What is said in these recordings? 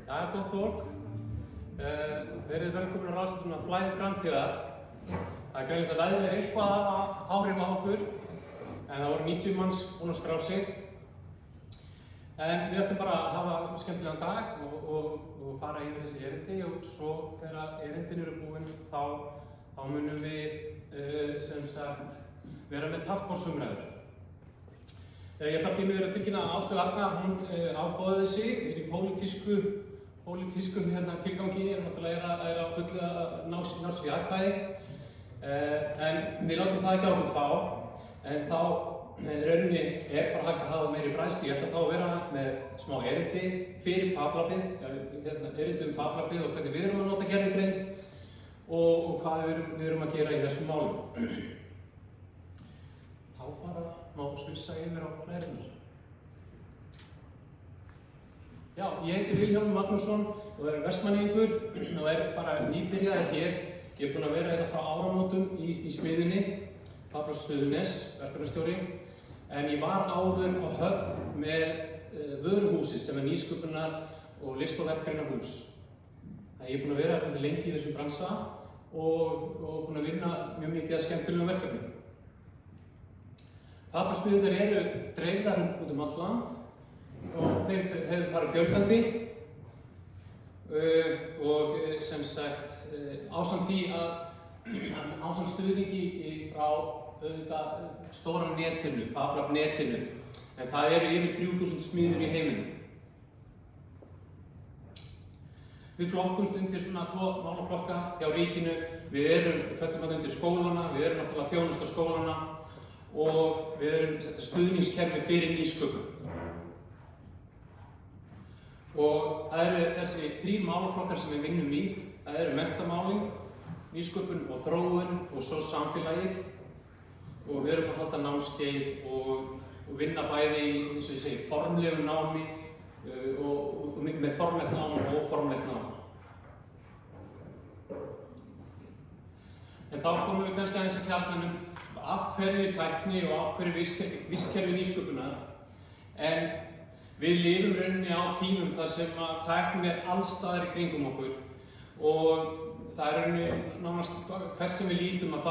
Gott fólk. Verið velkomin á ráðstefnuna Flæði Framtíðar. Það greinilegt að veðrið eitthvað að hafa áhrif á okkur, en það voru 90 manns búin að skrá sig. En við ætlum bara að hafa skemmtilegan dag og fara yfir þessi erindi, og svo þegar erindin eru búin þá munum við sem sagt vera með pallborðsumræður. Ég þarf því miður að tilkynna að Áslaug Arna, hún áboðaði sig í pólitískum tilgangi, náttúrulega er að fullu að ná sér í atkvæði. En við látum það ekki á okkur fá, en þá rauninni bara hægt að hafa meiri fræðslu. Ég ætla þá að vera með smá erindi fyrir Fab Labið, erindi Fab Labið og hvernig við erum að nota gervigreind og hvað við erum að gera í þessum málum. Þá bara má svissa yfir á gleraunar. Já, ég heiti Vilhjálmur Magnússon og er vestmanningur og er bara nýbyrjaður hér. Ég er búinn að vera hérna frá áramótum í smiðjunni, Fab Lab Suðurnes, verkefnastjóri. En ég var áður á Höfn með vöruhúsi sem er nýsköpunar og list- og verkgreinahús. Ég er búinn að vera svolítið lengi í þessum bransa og búinn að vinna mjög mikið að skemmtilegum verkefnum. Fab Lab smiðjurnar eru dreifðar út allt land og þeim hefur farið fjölgandi og sem sagt ásamt því að ásamt stuðningi frá stóra netinu, Fab Lab netinu, en það eru yfir 3000 smiðjur í heiminum. Við flokkumst undir svona 2 málaflokka hjá ríkinu. Við föllum að undir skólana, við erum náttúrulega þjónusta skólana og við erum stuðningskerfi fyrir nýsköpun. Og það eru þessi 3 málaflokkar sem við vinnum í. Það eru menntamálin, nýsköpun og þróun og svo samfélagið. Og við erum að halda námskeið og vinna bæði í, eins og ég segi, formlegu námi og með formlegt nám og óformlegt nám. En þá komum við kannski aðeins að kjarnanum af hverju tækni og af hverju vistkerfi nýsköpunar. En við lifum rauninni á tímum þar sem að tæknin er allstaðar í kringum okkur og það er rauninni nánast hvert sem við lítum að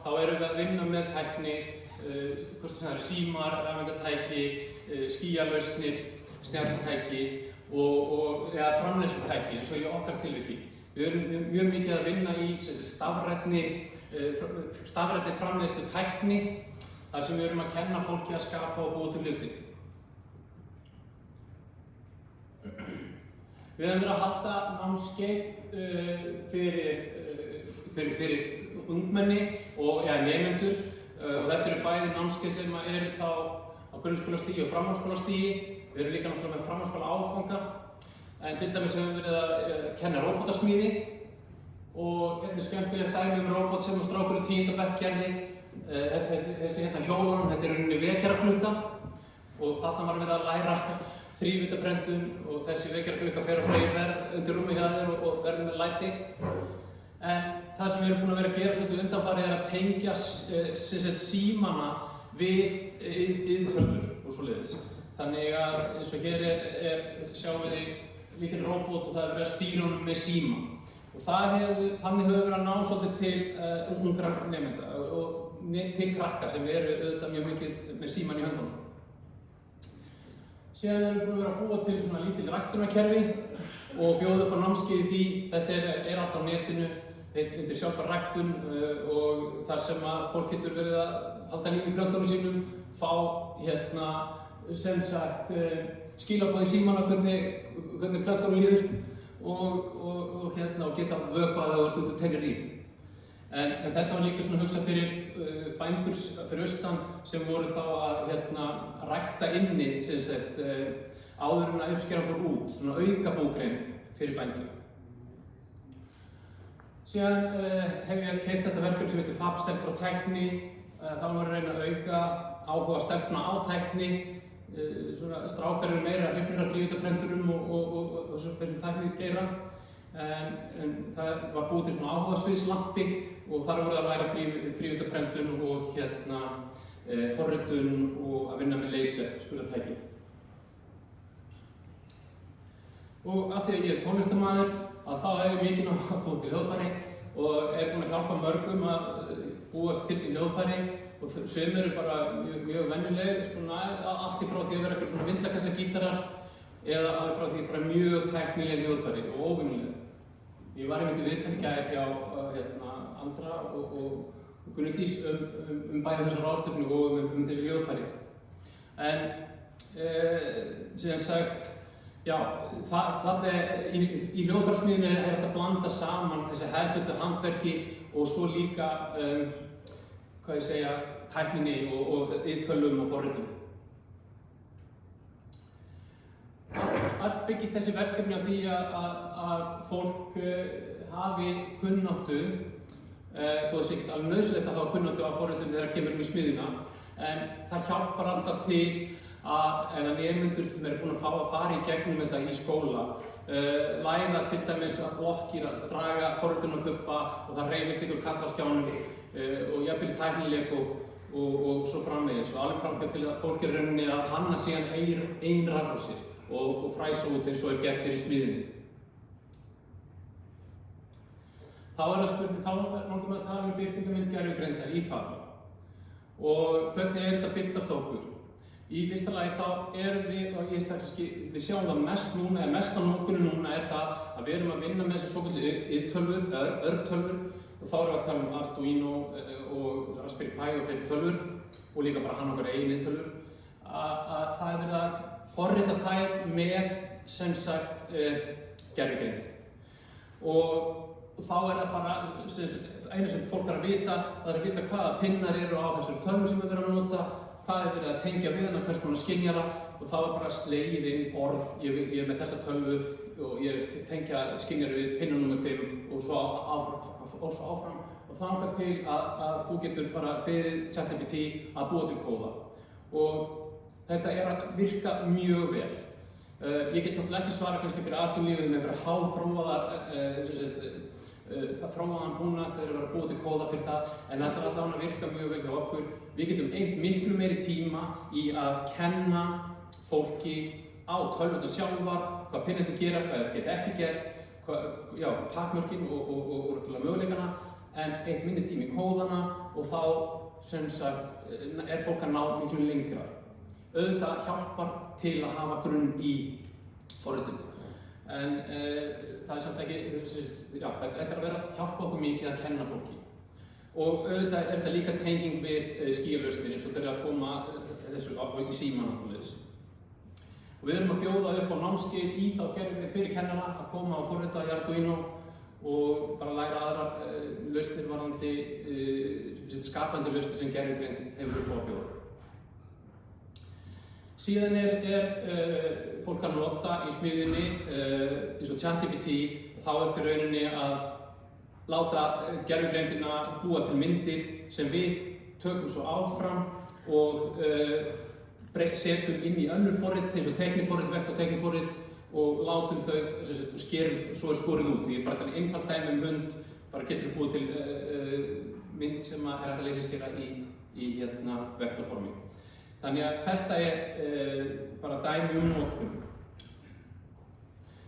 þá erum við að vinna með tækni, hvort sem það eru símar, rafeindatæki, skýjalausnir, snjalltæki eða framleiðslutæki eins og í okkar tilviki. Við erum mjög mikið að vinna í stafrænni framleiðslutækni þar sem við erum að kenna fólki að skapa og búa til hluti. Við höfum verið að halda námskeið fyrir ungmenni og nemendur og þetta eru bæði námskeið sem eru þá á grunnskólastigi og framhaldsskólastigi. Við erum líka náttúrulega með framhaldsskóla áfanga, en til dæmis höfum við verið að kenna róbótasmíði og þetta er skemmtilegt dæmi róbót sem strákur í 10. bekk gerði. Þessi hjólunum, þetta er rauninni vekjaraklukka og þarna var við að læra þrívítaprentun og þessi vekjaraklukka fer á fleygiferð undir rúmi hjá þér og verður með læti. En það sem við erum búin að vera að gera svolítið undanfarið er að tengja símana við iðntölvur og svoleiðis. Þannig að eins og hér sjáum við lítinn róbót og það er verið að stýra honum með síma. Og þannig höfum við verið að ná svolítið til ungra nemenda og til krakka sem eru auðvitað mjög mikið með síman í höndunum. Síðan erum við búin að vera að búa til svona lítil ræktunarkerfi og bjóða upp á námskeið í því. Þetta er allt á netinu, undir sjálfbær ræktun og þar sem að fólk getur verið að halda líf í plöntunum sínum, fá sem sagt skilaboð í símana hvernig plöntunum líður og geta vökvað að það ert út að tengja ríf. En þetta var líka svona hugsað fyrir bændur fyrir austan sem voru þá að rækta inni sem sagt áður en að uppskeran fór út, svona auka búgrein fyrir bændur. Síðan hef ég keypt þetta verkefni sem heitir Fab stelpur á tækni. Þá var að reyna að auka áhuga stelpna á tækni. Svona strákar eru meira hrifnir af þrívítabrendurum og þessum tæknigeira. En það var búið til svona áhugasviðslampi og þar voru að læra þrívítabrendun og forritun og að vinna með laser skurðartæki. Og af því að ég tónlistarmaður, að þá hef ég mikið náttúrulega að búa til hljóðfæri og búinn að hjálpa mörgum að búa til sín hljóðfæri og sum eru bara mjög venjuleg, allt í frá því að vera eitthvað svona vindlakassagítarar eða alveg frá því bara mjög tæknileg hljóðfæri og óvenjuleg. Ég var einmitt í viðtali í gær hjá Andra og Gunnudís bæði þessa ráðstefnu og þessi hljóðfæri. En sem sagt, já, í hljóðfærasmíðinni er hægt að blanda saman þessi hefðbundnu handverki og svo líka, hvað ég segja, tækninni og iðtölvum og forritum. Allt byggist þessi verkefni á því að fólk hafi kunnáttu, þó það sé ekkert alveg nauðsynlegt að hafa kunnáttu á forritum þegar kemur inn í smiðjuna, en það hjálpar alltaf til að ef nemendur sem eru búin að fá að fara í gegnum þetta í skóla, læra til dæmis að blokkir, að draga forritunarkubba og það hreyfist ykkur kall á skjánum og jafnvel tæknileg og svo framvegis og alveg framkvæmt til að fólk er rauninni að hanna síðan eigin rafrásir og fræsa út eins og gert í smiðjunni. Þá langar mig að tala birtingarmynd gervigreindar í Fab Lab. Og hvernig þetta birtast okkur? Í fyrsta lagi þá erum við sjáum það mest núna, eða mest á nótkunni núna er það að við erum að vinna með þessi svoköldu iðtölvur, eða örtölvur og þá erum við að tala Arduino og Raspberry Pi og fleiri tölvur og líka bara hann okkar eigin iðtölvur. Það er verið að forrita þær með, sem sagt, gervigreind. Og þá er það bara, einu sem fólk þarf að vita, það er að vita hvaða pinnar eru á þessum tölvum sem við erum að nota, hvað er verið að tengja við hana, hvers konar skynjara og þá er bara slegið inn orð, ég er með þessa tölvu og ég tengja skynjara við pinna númer 5 og svo áfram og þangað til að þú getur bara beðið ChatGPT að búa til kóða. Og þetta er að virka mjög vel. Ég get náttúrulega ekki svara kannski fyrir atvinnulífið með einhverja háþróaðar þróaðan búnað þegar við erum að búa til kóða fyrir það, en þetta er alltaf að virka mjög vel hjá okkur. Við getum eytt miklu meiri tíma í að kenna fólki á tölvurnar sjálfar, hvað pinnarnir gera, hvað þeir geta ekki gert, takmörkin og möguleikana, en eytt minni tíma í kóðana og þá, sem sagt, er fólk að ná miklu lengra. Auðvitað hjálpar til að hafa grunn í forritun. En það er samt ekki, þetta er að vera að hjálpa okkur mikið að kenna fólki. Og auðvitað er þetta líka tenging við skíalausnir eins og þeir að koma þessu í síman og svoleiðis. Og við erum að bjóða upp á námskeið í þá gervigreind fyrir kennara að koma og forrita í Arduino og bara læra aðrar lausnir varðandi skapandi lausnir sem gervigreind hefur upp á að bjóða. Síðan er fólk að nota í smiðjunni eins og ChatGPT, þá eftir rauninni að láta gervigreindina búa til myndir sem við tökum svo áfram og setjum inn í önnur forrit eins og teikniforrit, vekt og teikniforrit og látum þau, skerum, svo er skorið út. Ég er bara þannig einfalt dæmi hund, bara getur búið til mynd sem er hægt að leysiskera í vektarformi. Þannig að þetta er bara dæmi notkun.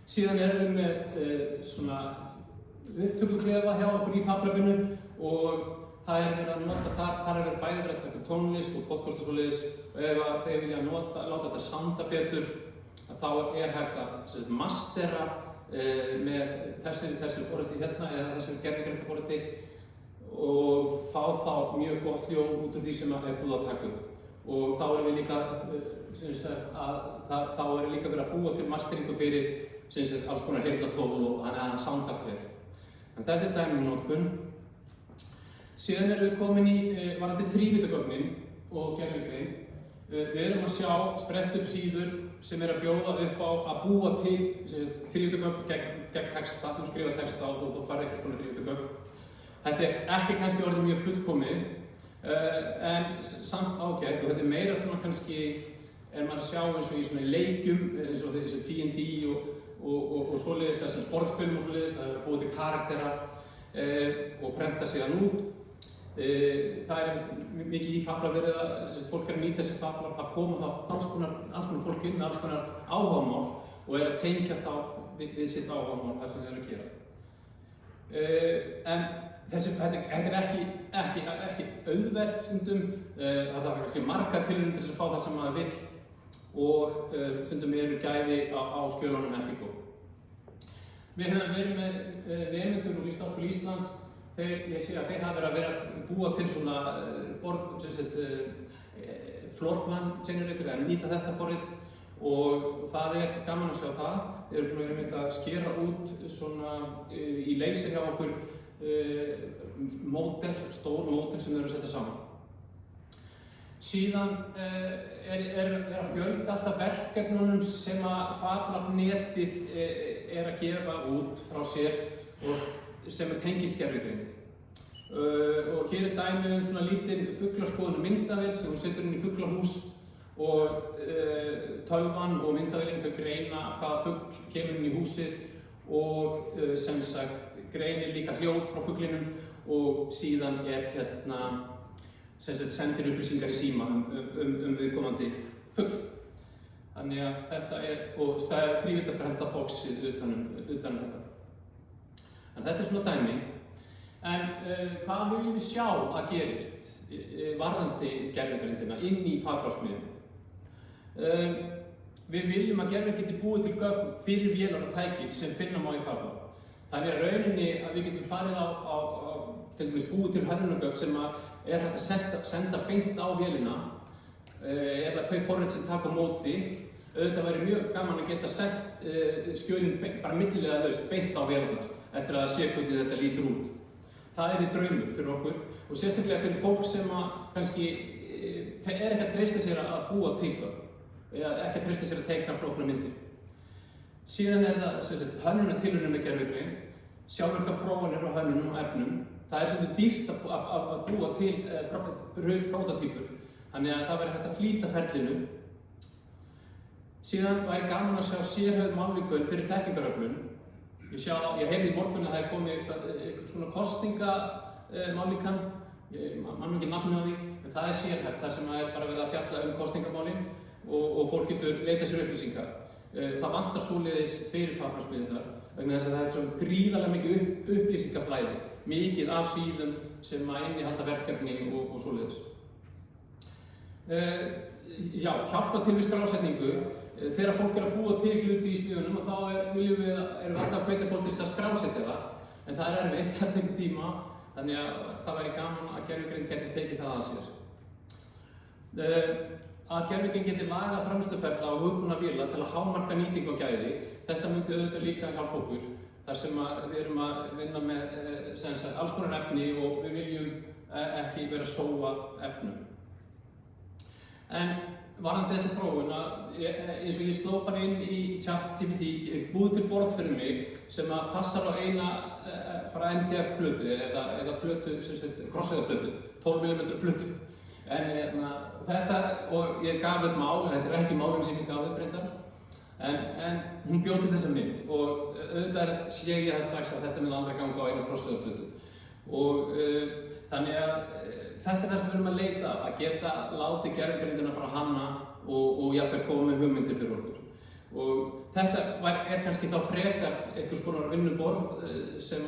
Síðan erum við með svona upptökuklefa hjá okkur í Fab Labinu og það er verið að nota þar er verið bæði verið að taka tónlist og podcast og svoleiðis og ef þeir vilja láta þetta sounda betur þá er hægt að mastera með þessi forriti hérna eða þessi gervigreinda forriti og fá þá mjög gott hljóð út úr því sem er búið að taka upp. Og þá erum við líka, þá er líka verið að búa til masteringu fyrir alls konar heyrnartól og þannig að það sound allt vel. En þetta er dæmi notkun. Síðan erum við komin í varðandi þrívíddargögnin og gervigreind. Við erum að sjá sprett upp síður sem er að bjóða upp á að búa til þrívíddargögn gegn texta, þú skrifar texta og þú færð einhvers konar þrívíddargögn. Þetta er ekki kannski orðið mjög fullkomið, en samt ágætt og þetta er meira svona kannski maður að sjá eins og í svona leikjum eins og þessi D&D og svoleiðis þessum sportspilum og svoleiðis það er búið til karaktera og prenta síðan út. Það er mikið í Fab Lab verið að fólk er að nýta þessi Fab Lab að koma þá alls konar fólk inn með alls konar áhugamál og að tengja þá við sitt áhugamál það sem þau að gera. En þetta ekki auðvelt stundum, það þarf ekki margar tilraunir til að fá það sem maður vill og stundum eru gæði á skjölunum ekki góð. Við höfum verið með nemendur úr Listaháskóla Íslands, ég sé að þeir hafa verið að búa til svona floorplan generator eða nýta þetta forrit og það gaman að sjá það. Þeir eru búin að skera út svona í laser hjá okkur stór módel sem þau eru að setja saman. Síðan að fjölga alltaf verkefnunum sem að Fab Lab netið að gefa út frá sér og sem tengist gervigreind. Og hér dæmi svona lítinn fuglaskoðun myndavél sem hún setur inn í fuglahús og tölvan og myndavélinn þau greina hvaða fugl kemur inn í húsið og sem sagt greinir líka hljóð frá fuglinum og síðan sendir upplýsingar í síma viðkomandi fugl. Þannig að þetta og það þrívíddarprenta boxið utan þetta. En þetta svona dæmi. En hvað viljum við sjá að gerist varðandi gervigreindina inn í fagblaðsmiðjum? Við viljum að gervigreind geti búið til gögn fyrir vélar og tæki sem finna má í Fab. Þannig að rauninni að við getum farið til dæmis búið til hönnunargögn sem hægt að senda beint á vélina eða þau forrit sem taka á móti. Auðvitað væri mjög gaman að geta sent skjölin bara millilega laust beint á vélarnar eftir að sé hvernig þetta lítur út. Það draumur fyrir okkur og sérstaklega fyrir fólk sem kannski ekki að treysta sér að búa til gögn eða ekki að treysta sér að teikna flóknar myndir. Síðan það hönnunartilraunir með gervigreind, sjálfvirkar prófanir á hönnunum og efnum. Það svolítið dýrt að búa til prótótýpur, þannig að það væri hægt að flýta ferlinu. Síðan væri gaman að sjá sérhæfð málningu fyrir þekkingaröflun. Ég heyrði í morgun að það komið eitthvað svona kosningamálningan, ég man ekki nafnið á því, en það sérhæft, þar sem bara verið að fjalla kosningamálin og fólk getur leitað sér upplýsingar. Það vantar svoleiðis fyrir fagblaðsmiðjurnar vegna þess að það svo gríðarlega mikið upplýsingaflæði, mikið af síðum sem innihalda verkefni og svoleiðis. Hjálpa til við skrásetningu. Þegar fólk að búa til hluti í smiðjunum og þá erum við alltaf að hvetja fólk til að skrásetja það, en það erfitt að taka tíma, þannig að það væri gaman að gervigreind geti tekið það að sér. Að gervigreind geti lagað framleiðsluferla og hugbúna véla til að hámarka nýtingu og gæði. Þetta myndi auðvitað líka hjálpa okkur þar sem við erum að vinna með alls konar efni og við viljum ekki vera að sóa efnum. En varðandi þessa þróun eins og ég sló bara inn í ChatGPT búið til borð fyrir mig sem passar á eina bara NTF plötu eða plötu, krossauða plötu, 12 mm plötu. En þetta, og ég gaf upp mál, en þetta ekki málinn sem ég gaf upp reyndar, en hún bjó til þessa mynd og auðvitað sé ég það strax að þetta myndi aldrei ganga á eina krossauða plötu. Og þannig að þetta það sem við erum að leita að geta látið gervigreindina bara hanna og jafnvel koma með hugmyndir fyrir okkur. Og þetta kannski þá frekar einhvers konar vinnuborð sem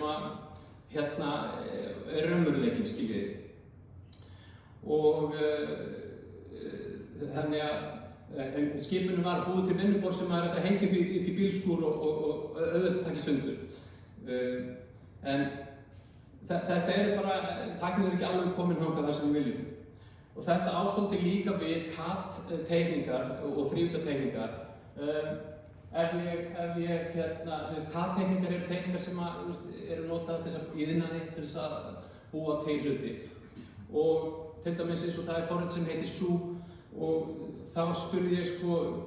raunveruleikinn, skiljiði. Og þannig að skipinu var búið til vinnuborð sem hægt að hengja upp í bílskúr og auðvitað taka í sundur. En þetta bara, tæknin ekki alveg komin þangað þar sem við viljum. Og þetta ásóldi líka við CAD-teikningar og þrívíddarteikningar. CAD-teikningar eru teikningar sem eru notaðar til þess að iðnaði, til þess að búa til hluti. Og til dæmis eins og það forrit sem heitir Sú og þá spurði ég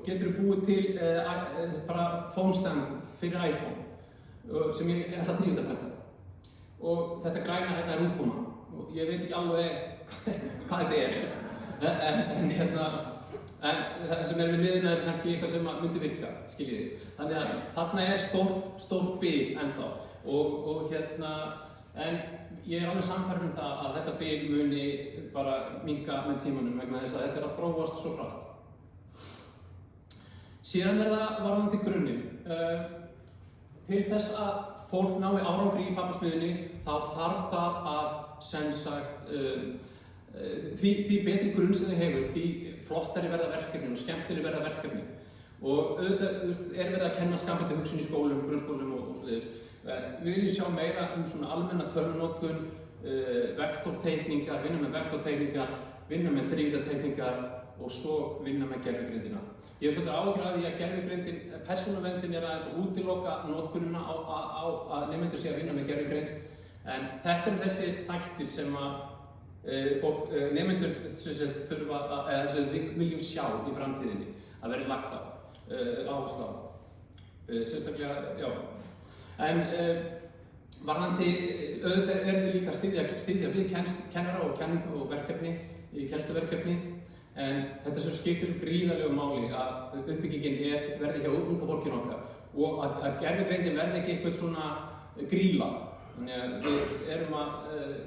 getur þú búið til bara phone stand fyrir iPhone sem ég ætla að þrívíddarprenta. Og þetta græna útkoma og ég veit ekki alveg hvað þetta en það sem við hliðina kannski eitthvað sem myndi virka, skiljiði. Þannig að þarna stórt bil ennþá en ég alveg sannfærður það að þetta bil muni bara minnka með tímanum vegna þess að þetta að þróast svo hratt. Síðan það varðandi grunninn. Til þess að fólk nái árangri í fabbasmiðjunni, þá þarf það að, sem sagt, því betri grunn sem þið hefur, því flottari verða verkefni og skemmtilegri verða verkefni. Og auðvitað verið að kenna skapandi hugsun í skólum, grunnskólum og svoleiðis. Við viljum sjá meira svona almenna tölvunotkun, vektorteikningar, vinna með vektorteikningar, vinna með þrívíddarteikningar og svo vinna með gervigreindina. Ég hef svolítið áhyggjur af því að gervigreindin, persónuverndin aðeins að útiloka notkunina á að nemendur sé að vinna með gervigreind. En þetta eru þessi þættir sem að nemendur þurfa eða sem við viljum sjá í framtíðinni að vera lagt á, áherslu á. Sérstaklega, já. En varðandi auðvitað við líka að styðja við kennara og verkefni, í kennsluverkefni. En þetta sem skiptir svo gríðarlegu máli að uppbyggingin verði hjá unga fólkinu okkar og að gervigreindin verði ekki eitthvað svona gríla. Þannig að við erum að,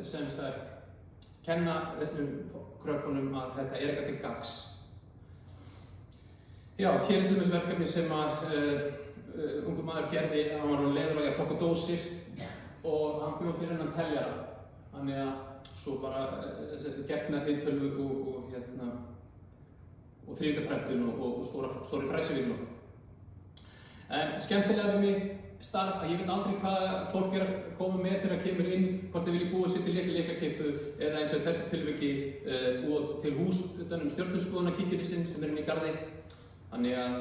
sem sagt, kenna krökkunum að þetta eitthvað til gagns. Já, hér til dæmis verkefni sem að ungur maður gerði, hann var leiður á að flokka dósir og hann bjóð til hennan teljara. Þannig að svo bara gert með viðtölu og þrívíddarprentun og stóri fræsivinnu. En skemmtilega við mitt starf að ég veit aldrei hvað fólk að koma með þegar það kemur inn, hvort þið vilji búa sér til litla lyklakippu eða eins og þessu tilviki búa til hús utan stjörnuskoðunarkíkirinn sinn sem inn í garði. Þannig að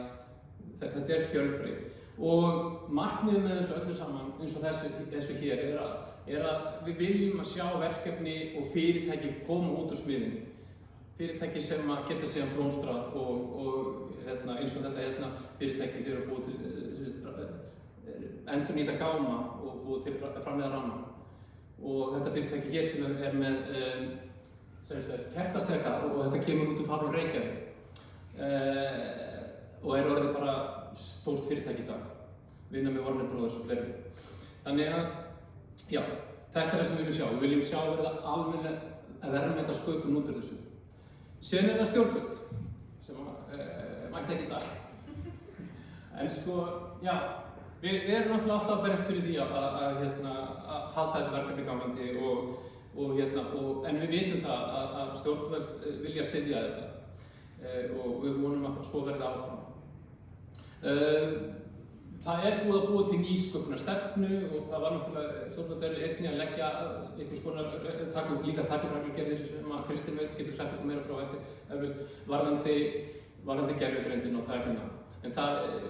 þetta fjölbreytt. Og markmiðið með þessu öllu saman, eins og þessu hér, er að við viljum að sjá verkefni og fyrirtæki koma út úr smiðjunni. Fyrirtæki sem geta síðan blómstrað og eins og þetta fyrirtæki þeir eru búið til endurnýta gáma og búið til framleiða ramma. Og þetta fyrirtæki hér sem með kertasteka og þetta kemur út úr Fab Lab Reykjavík og orðið bara stórt fyrirtæki í dag. Vinna með Warner Brothers og fleiri. Þannig að, já, þetta það sem við viljum sjá. Við viljum sjá verða almennilega verðmæta sköpun út úr þessu. Síðan það stjórnvöld, sem mætti ekki í dag. En sko, já, við erum náttúrulega alltaf að berjast fyrir því að halda þessu verkefni gangandi en við vitum það að stjórnvöld vilja styðja þetta og við vonum að svo verði áfram. Það búið að búa til nýsköpunarstefnu og það var náttúrulega stjórnvöld einnig að leggja einhvers konar takumreglugerðir sem að Kristinn getur sett okkur meira frá eftir varðandi gervigreindin og tæknina. En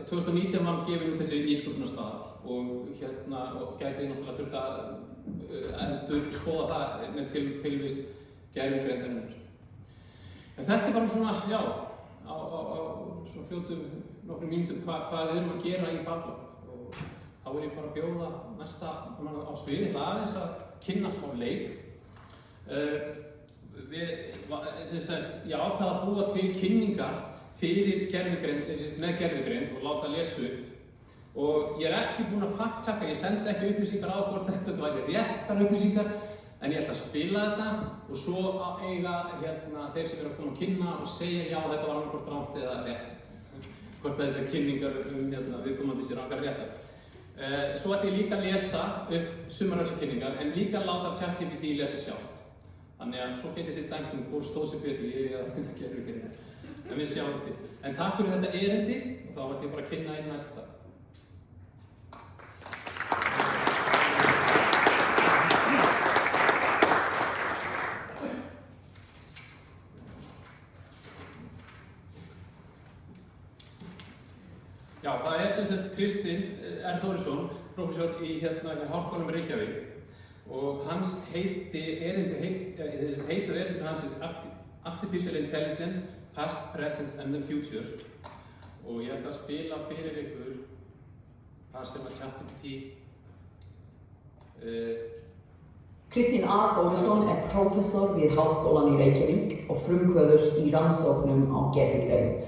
2019 var gefin út þessi nýsköpunarstaðall og gæti náttúrulega þurft að endurskoða það með tilvist gervigreindarinnar. En þetta bara svona, já, á svona fljótum nokkrum mínútum hvað við erum að gera í Fab Lab og þá ég bara að bjóða næsta á sviði aðeins að kynna smá leik. Ég ákvað að búa til kynningar fyrir með gervigreind og láta lesa upp og ég ekki búinn að fact-checka, ég sendi ekki upplýsingar á hvort þetta væri réttar upplýsingar en ég ætla að spila þetta og svo eiga þeir sem eru að koma að kynna og segja já þetta var annað hvort rangt eða rétt hvort þessar kynningar viðkomandi sér rangar réttar. Svo ætla ég líka að lesa upp sumar þessar kynningar en líka að láta ChatGPT lesa sjálft. Þannig að svo getið þið dæmt hvor stóð sér betur ég að finna gervigreind. En við sjáum til. En takk fyrir þetta erindi og þá ætla ég bara að kynna í næsta. Já, það sem sagt Kristinn R. Þórisson, prófessor í Háskólanum Reykjavík og hans erindi hans Artificial Intelligence, Past, Present and the Future og ég ætla að spila fyrir ykkur það sem að ChatGPT Kristinn R. Þórisson prófessor við Háskólanum í Reykjavík og frumkvöður í rannsóknum á gervigreind.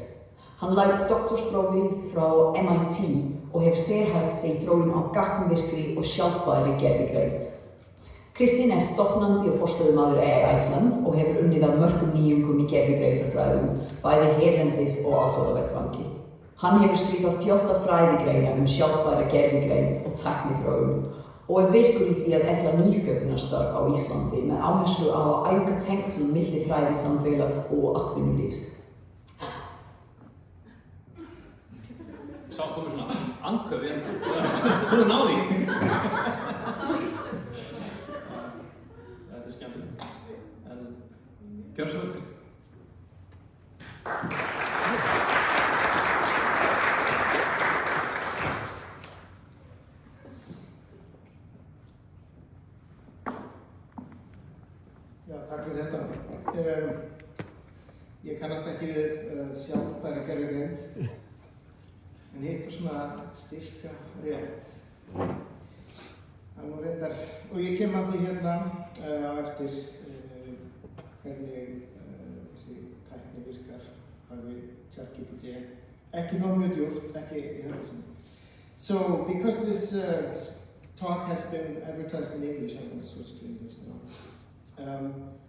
Hann lauk doktorsprófi frá MIT og hefur sérhæft sig í þróun á gagnvirkri og sjálfbærri gervigreind. Kristinn stofnandi og forstöðumaður AI Iceland og hefur unnið af mörgum nýjungum í gervigreindarfræðum, bæði hérlendis og alþjóðavettvangi. Hann hefur skrifað fjölda fræðigreinar sjálfbæra gervigreind og tækniþróun og virkur í því að efla nýsköpunarstarf á Íslandi með áherslu á að auka tengsl milli fræðisamfélags og atvinnulífs. Sá komið svona andköf í endan. Komið náði! Þetta skemmtilegt. Gjörðu svo vel, Kristi. Já, takk fyrir þetta. Ég kannast ekki við sjálfbæra gervigreind, en hitt svona styrka rétt. Það nú reyndar, og ég kem að því hérna á eftir hvernig þessi tækni virkar við ChatGPT. Ekki þá mjög djúpt, ekki í þetta sinni. So, because this talk has been advertised in English, I'm going to switch to English now.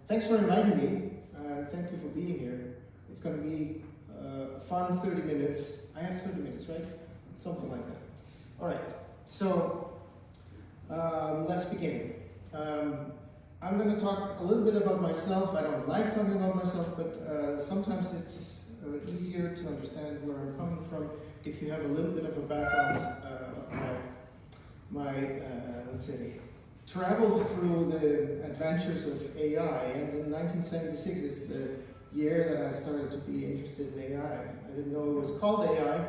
Thanks for inviting me, and thank you for being here. It's going to be a fun 30 minutes. I have 30 minutes, right? Something like that. All right, so let's begin. I'm going to talk a little bit about myself. I don't like talking about myself, but sometimes it's easier to understand where I'm coming from if you have a little bit of a background of my let's say, travel through the adventures of AI, and in 1976 is the year that I started to be interested in AI. I didn't know it was called AI,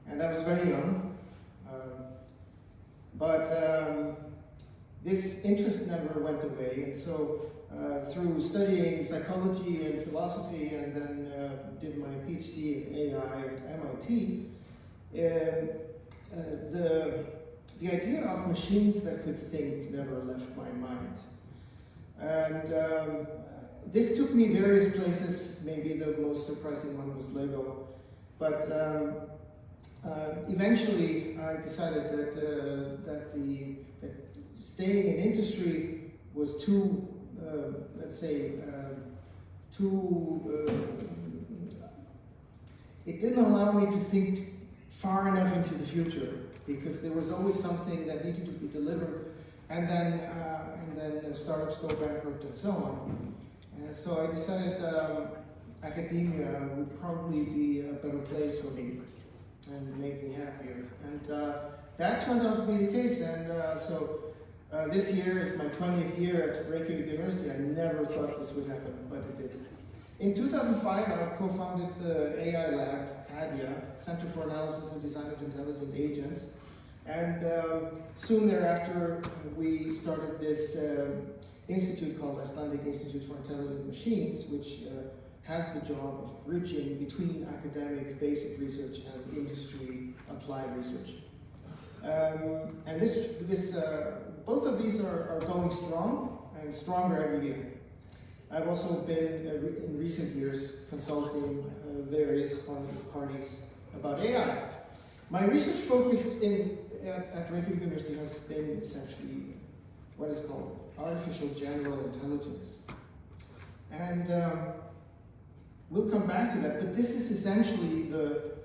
and I was very young. But this interest never went away, and so through studying psychology and philosophy, and then did my PhD in AI at MIT, the idea of machines that could think never left my mind. And this took me various places. Maybe the most surprising one was Lego. But eventually I decided that staying in industry was too, let's say, it didn't allow me to think far enough into the future, because there was always something that needed to be delivered, and then startups go bankrupt and so on. And so I decided academia would probably be a better place for me and make me happier. And that turned out to be the case. And so this year is my 20th year at Reykjavík University. I never thought this would happen, but it did. In 2005, I co-founded the AI lab, CADIA, Center for Analysis and Design of Intelligent Agents. And soon thereafter, we started this institute called Icelandic Institute for Intelligent Machines, which has the job of bridging between academic basic research and industry applied research. And both of these are going strong and stronger every year. I've also been, in recent years, consulting various parties about AI. My research focus at Reykjavík University has been essentially what is called artificial general intelligence. And we'll come back to that, but this is essentially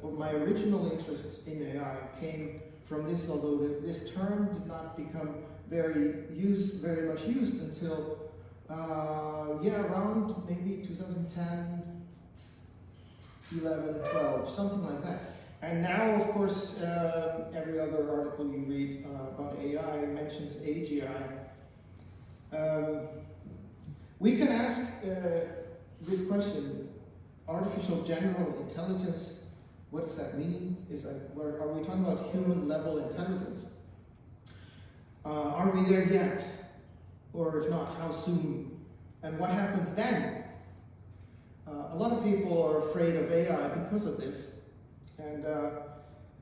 my original interest in AI came from this, although this term did not become very much used until around maybe 2010, 11, 12, something like that. And now, of course, every other article you read about AI mentions AGI. We can ask this question, artificial general intelligence, what does that mean? Are we talking about human level intelligence? Are we there yet? Or if not, how soon? And what happens then? A lot of people are afraid of AI because of this. And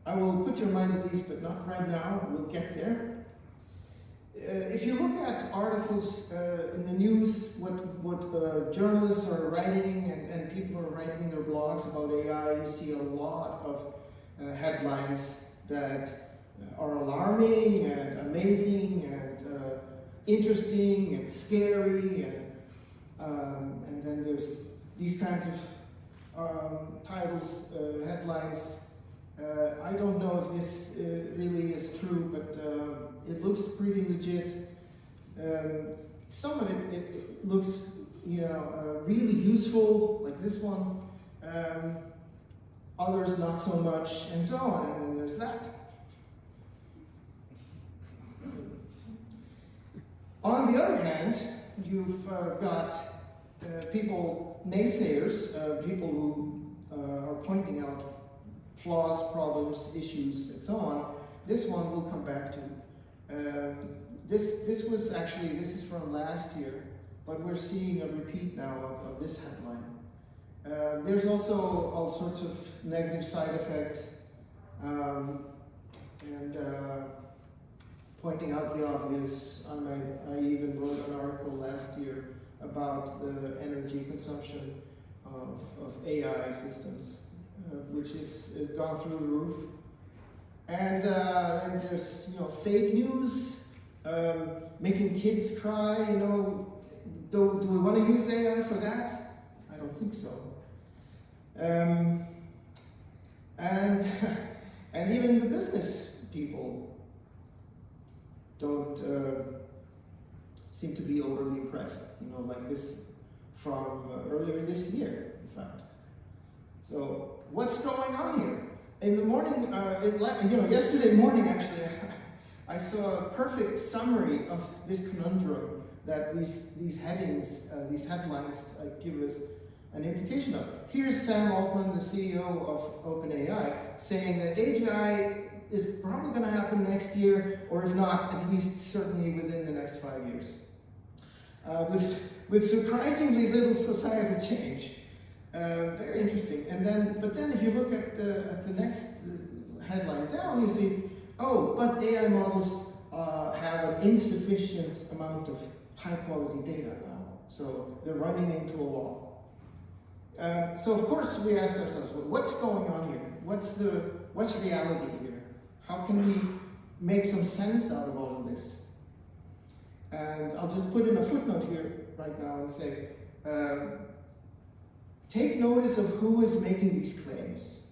I will put your mind at ease, but not right now. We'll get there. If you look at articles in the news, what journalists are writing and people are writing in their blogs about AI, you see a lot of headlines that are alarming and amazing and interesting and scary, and then there's these kinds of titles, headlines I don't know if this really is true, but it looks pretty legit. Some of it looks, really useful, like this one. Others not so much, and so on. And then there's that. On the other hand, you've got people, naysayers, people who are pointing out flaws, problems, issues, and so on. This one we'll come back to. This is from last year, but we're seeing a repeat now of this headline. There's also all sorts of negative side effects, and pointing out the obvious. I even wrote an article last year about the energy consumption of AI systems, which is gone through the roof. And then there's fake news, making kids cry. Do we want to use AI for that? I don't think so. And even the business people don't seem to be overly impressed, like this from earlier this year, in fact. So what's going on here? In the morning, yesterday morning actually, I saw a perfect summary of this conundrum that these headings, these headlines give us an indication of. Here's Sam Altman, the CEO of OpenAI, saying that AGI is probably going to happen next year, or if not, at least certainly within the next 5 years. With surprisingly little societal change. Very interesting. But then if you look at the next headline down, you see, but AI models have an insufficient amount of high quality data now. So they're running into a wall. So of course we ask ourselves, well, what's going on here? What's reality here? How can we make some sense out of all of this? And I'll just put in a footnote here right now and say, take notice of who is making these claims.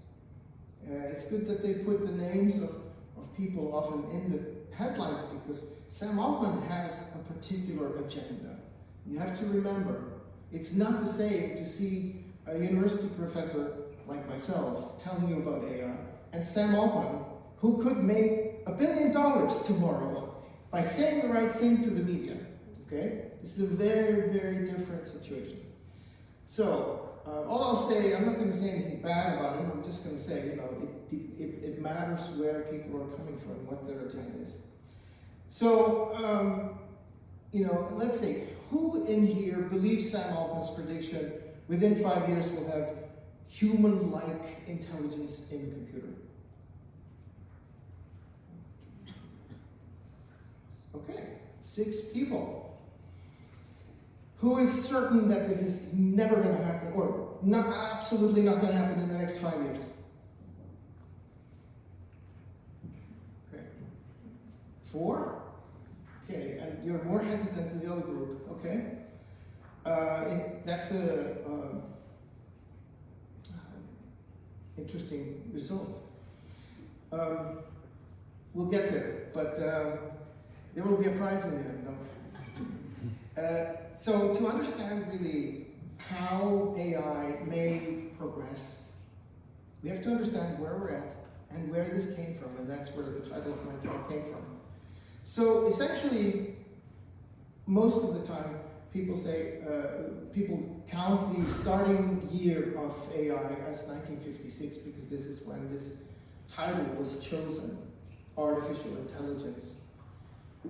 It's good that they put the names of people often in the headlines, because Sam Altman has a particular agenda. You have to remember, it's not the same to see a university professor like myself telling you about AI, and Sam Altman, who could make $1 billion tomorrow by saying the right thing to the media. Okay? This is a very, very different situation. So, all I'll say, I'm not going to say anything bad about him, I'm just going to say, it matters where people are coming from, what their agenda is. So, let's say, who in here believes Sam Altman's prediction within 5 years we'll have human-like intelligence in a computer? Okay, 6 people. Who is certain that this is never going to happen, or absolutely not going to happen in the next 5 years? Okay. 4? Okay, and you're more hesitant than the other group. Okay. That's a interesting result. We'll get there, but there will be a prize in the end. So to understand really how AI may progress, we have to understand where we're at and where this came from, and that's where the title of my talk came from. So essentially, most of the time, people say, people count the starting year of AI as 1956, because this is when this title was chosen, artificial intelligence.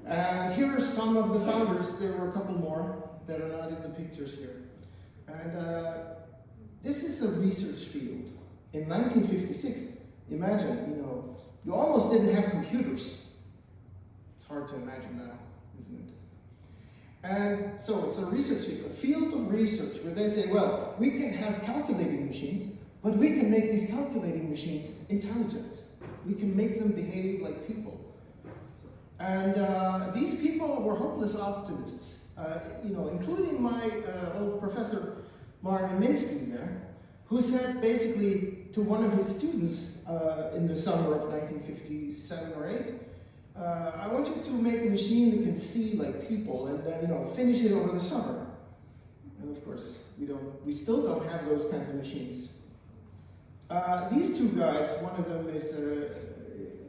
And here are some of the founders. There were a couple more that are not in the pictures here. And this is a research field. In 1956, imagine, you almost didn't have computers. It's hard to imagine now, isn't it? And so it's a research field, a field of research where they say, well, we can have calculating machines, but we can make these calculating machines intelligent. We can make them behave like people. And these people were hopeless optimists, including my old professor, Marvin Minsky there, who said basically to one of his students in the summer of 1957 or 8, I want you to make a machine that can see like people and finish it over the summer. And of course, we still don't have those kinds of machines. These two guys, one of them is a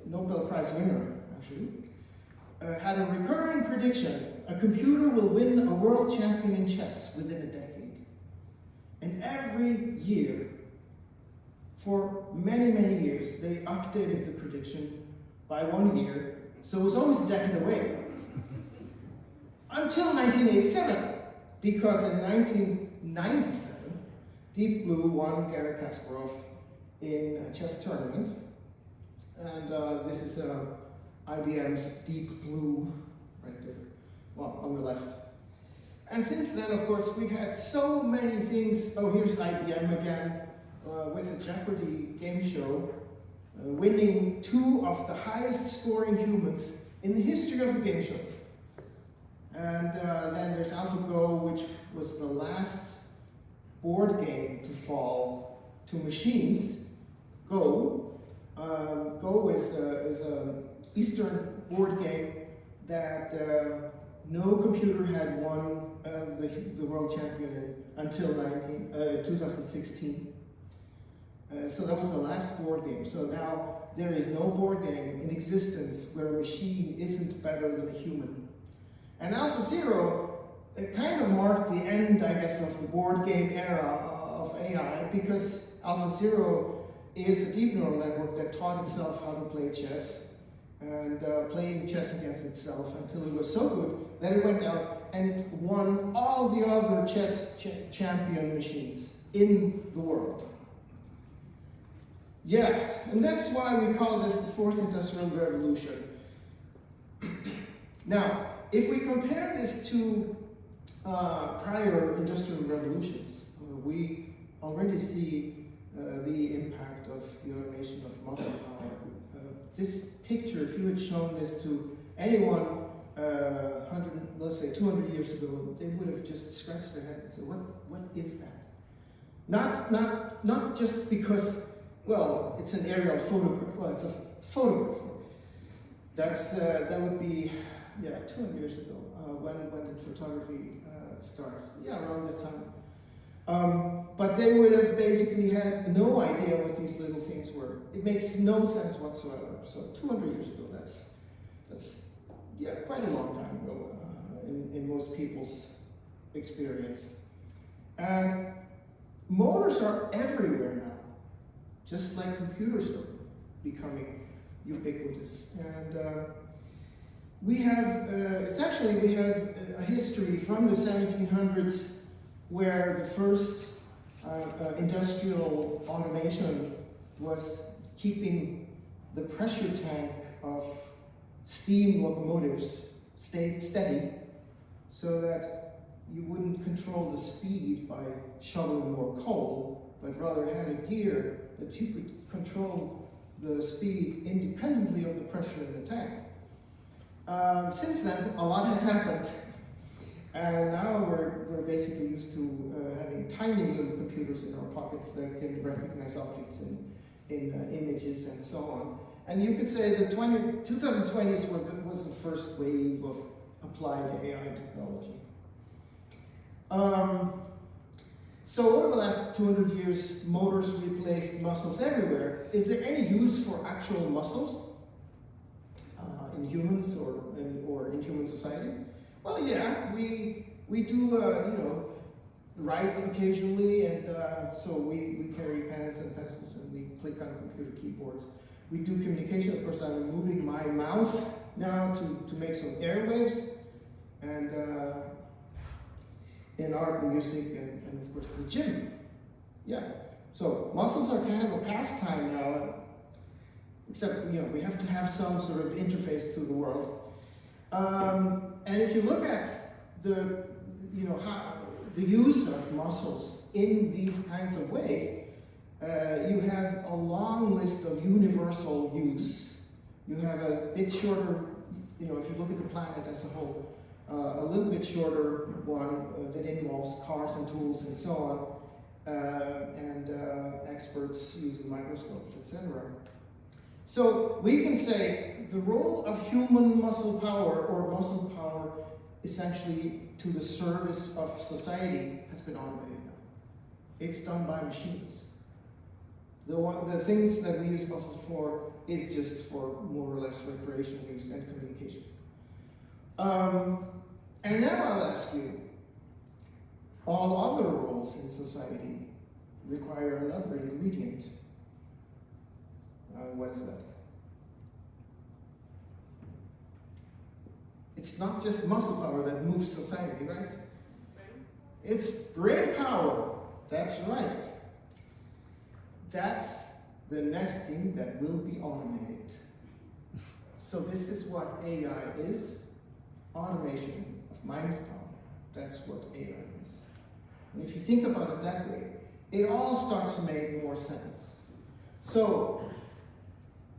Nobel Prize winner, actually, had a recurring prediction: a computer will win a world champion in chess within a decade. And every year, for many, many years, they updated the prediction by 1 year, so it was always a decade away. Until 1987, because in 1997, Deep Blue won Garry Kasparov in a chess tournament. And this is IBM's Deep Blue right there, well, on the left. And since then, of course, we've had so many things. Oh, here's IBM again, with the Jeopardy game show, winning 2 of the highest scoring humans in the history of the game show. And then there's AlphaGo, which was the last board game to fall to machines. Go is an Eastern board game that no computer had won the world champion in until 2016. So that was the last board game. So now there is no board game in existence where a machine isn't better than a human. And AlphaZero, it kind of marked the end, I guess, of the board game era of AI, because AlphaZero is a deep neural network that taught itself how to play chess and playing chess against itself until it was so good that it went out and won all the other chess champion machines in the world. Yeah, and that's why we call this the 4th Industrial Revolution. Now, if we compare this to prior industrial revolutions, we already see the impact of the automation of muscle power. This picture, if you had shown this to anyone 200 years ago, they would have just scratched their head and said, what is that? Not just because, well, it's an aerial photograph. Well, it's a photograph. That would be, 200 years ago. When did photography start? Yeah, around that time. But they would have basically had no idea what these little things were. It makes no sense whatsoever. So 200 years ago, that's quite a long time ago in most people's experience. And motors are everywhere now, just like computers are becoming ubiquitous. And we have a history from the 1700s where the first industrial automation was keeping the pressure tank of steam locomotives steady so that you wouldn't control the speed by shoveling more coal, but rather had a gear that you could control the speed independently of the pressure in the tank. Since then, a lot has happened. And now we're basically used to having tiny little computers in our pockets that can recognize objects in images and so on. And you could say the 2020s was the first wave of applied AI technology. So over the last 200 years, motors replaced muscles everywhere. Is there any use for actual muscles in humans or in human society? Well, yeah, we do write occasionally, and so we carry pens and pencils and we click on computer keyboards. We do communication. Of course, I'm moving my mouth now to make some airwaves, and in art and music, and of course the gym. Yeah, so muscles are kind of a pastime now, except we have to have some sort of interface to the world. And if you look at the use of muscles in these kinds of ways, you have a long list of universal use. You have a bit shorter, if you look at the planet as a whole, a little bit shorter one that involves cars and tools and so and experts using microscopes, etc. So we can say the role of human muscle power, or muscle power essentially to the service of society, has been automated now. It's done by machines. The things that we use muscles for is just for more or less recreational use and communication. And now I'll ask you, all other roles in society require another ingredient. What is that? It's not just muscle power that moves society, right? It's brain power. That's right. That's the next thing that will be automated. So this is what AI is. Automation of mind power. That's what AI is. And if you think about it that way, it all starts to make more sense. So,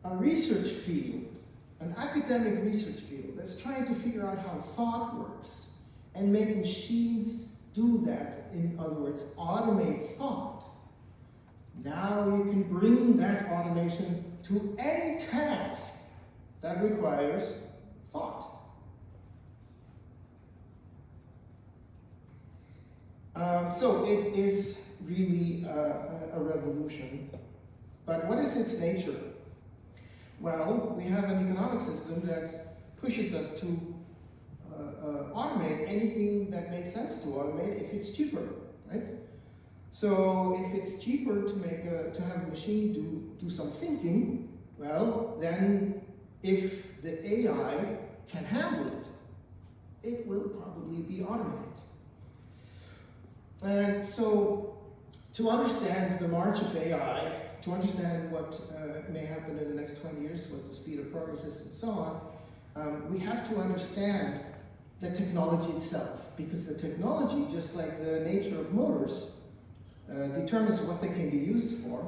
a research field, an academic research field that's trying to figure out how thought works and make machines do that, in other words, automate thought. Now you can bring that automation to any task that requires thought. So it is really a revolution. But what is its nature? Well, we have an economic system that pushes us to automate anything that makes sense to automate if it's cheaper, right? So if it's cheaper to have a machine do some thinking, well, then if the AI can handle it, it will probably be automated. And so, to understand the march of AI, to understand what may happen in the next 20 years, what the speed of progress is and so on, we have to understand the technology itself, because the technology, just like the nature of motors, determines what they can be used for.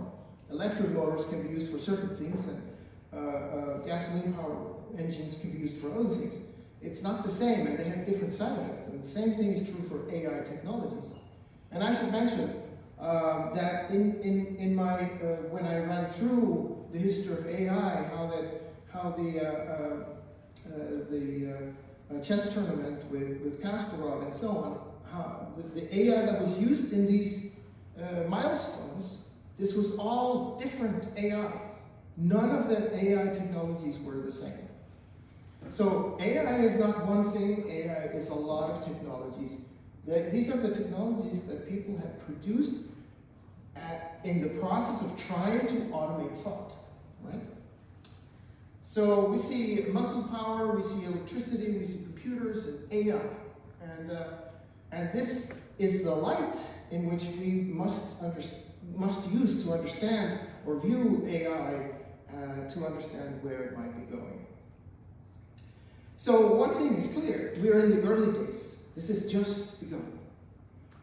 Electric motors can be used for certain things, and gasoline-powered engines can be used for other things. It's not the same, and they have different side effects, and the same thing is true for AI technologies. And I should mention that in my when I ran through the history of AI, how the chess tournament with Kasparov and so on, how the AI that was used in these milestones, this was all different AI. None of the AI technologies were the same. So AI is not one thing, AI is a lot of technologies. These are the technologies that people have produced in the process of trying to automate thought, right? So we see muscle power, we see electricity, we see computers and AI. And this is the light in which we must use to understand or view AI to understand where it might be going. So one thing is clear, we are in the early days. This has just begun.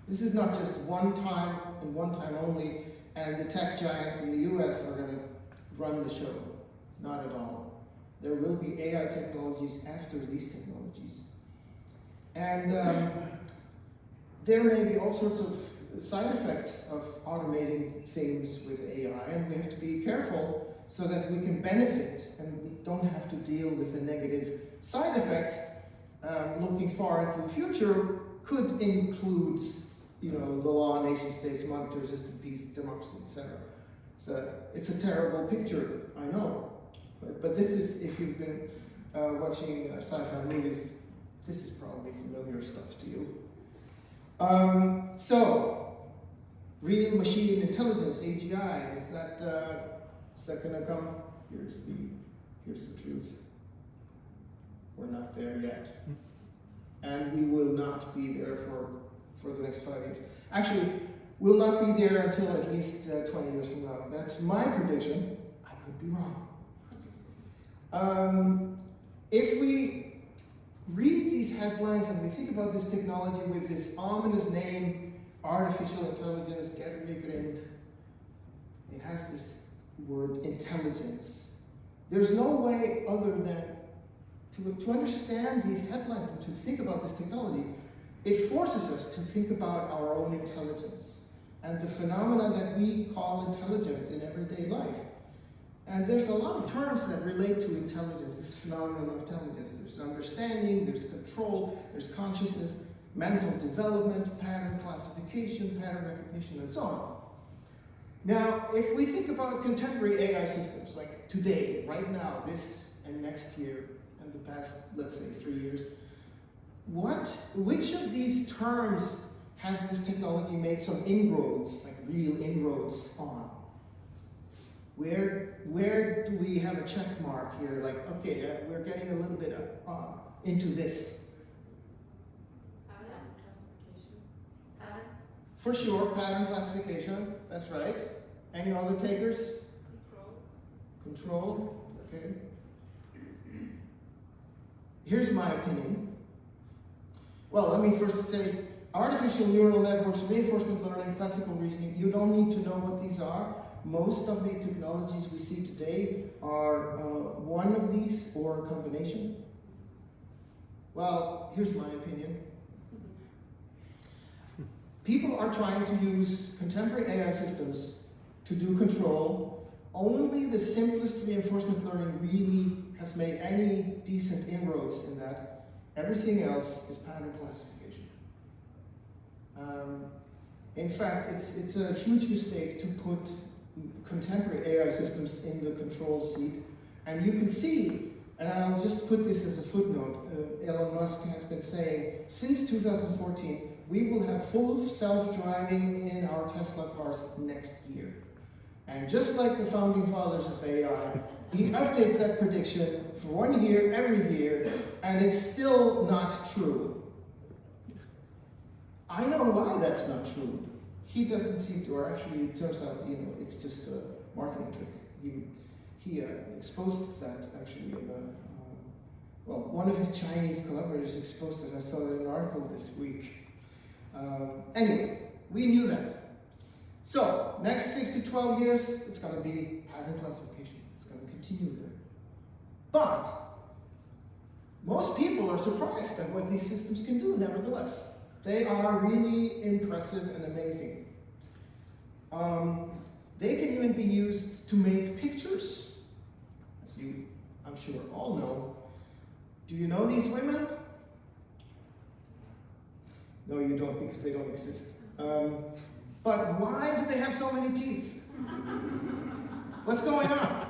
This is not just one time and one time only, and the tech giants in the US are going to run the show. Not at all. There will be AI technologies after these technologies. And there may be all sorts of side effects of automating things with AI, and we have to be careful so that we can benefit and don't have to deal with the negative side effects. Looking far into the future could include, the law, nation states, monetary system, peace, democracy, etc. So it's a terrible picture, I know. But this is, if you've been watching sci-fi movies, this is probably familiar stuff to you. So, real machine intelligence, AGI, is that going to come? Here's the truth. We're not there yet. And we will not be there for the next 5 years. Actually, we'll not be there until at least 20 years from now. That's my prediction. I could be wrong. If we read these headlines and we think about this technology with this ominous name, artificial intelligence, Gervigreind, it has this word intelligence. There's no way other than to understand these headlines and to think about this technology. It forces us to think about our own intelligence. and the phenomena that we call intelligent in everyday life. And there's a lot of terms that relate to intelligence, this phenomenon of intelligence. There's understanding, there's control, there's consciousness, mental development, pattern classification, pattern recognition, and so on. Now, if we think about contemporary AI systems, like today, right now, this and next year, and the past, let's say, 3 years, which of these terms has this technology made some inroads, like real inroads on? Where do we have a check mark here? Like, okay, we're getting a little bit into this. Pattern classification. For sure, pattern classification, that's right. Any other takers? Control, okay. Here's my opinion. Well, let me first say, artificial neural networks, reinforcement learning, classical reasoning, you don't need to know what these are. Most of the technologies we see today are one of these or a combination. Well, here's my opinion. People are trying to use contemporary AI systems to do control. Only the simplest reinforcement learning really has made any decent inroads in that. Everything else is pattern classification. In fact, it's a huge mistake to put contemporary AI systems in the control seat. And you can see, and I'll just put this as a footnote, Elon Musk has been saying, since 2014, we will have full self-driving in our Tesla cars next year. And just like the founding fathers of AI, he updates that prediction for 1 year, every year, and it's still not true. I know why that's not true. He doesn't seem to, or actually it turns out, it's just a marketing trick. He exposed that actually in one of his Chinese collaborators exposed it. I saw it in an article this week. Anyway, we knew that. So, next 6 to 12 years, it's going to be pattern classification. It's going to continue there. But most people are surprised at what these systems can do, nevertheless. They are really impressive and amazing. They can even be used to make pictures, as you, I'm sure, all know. Do you know these women? No, you don't, because they don't exist. But why do they have so many teeth? What's going on?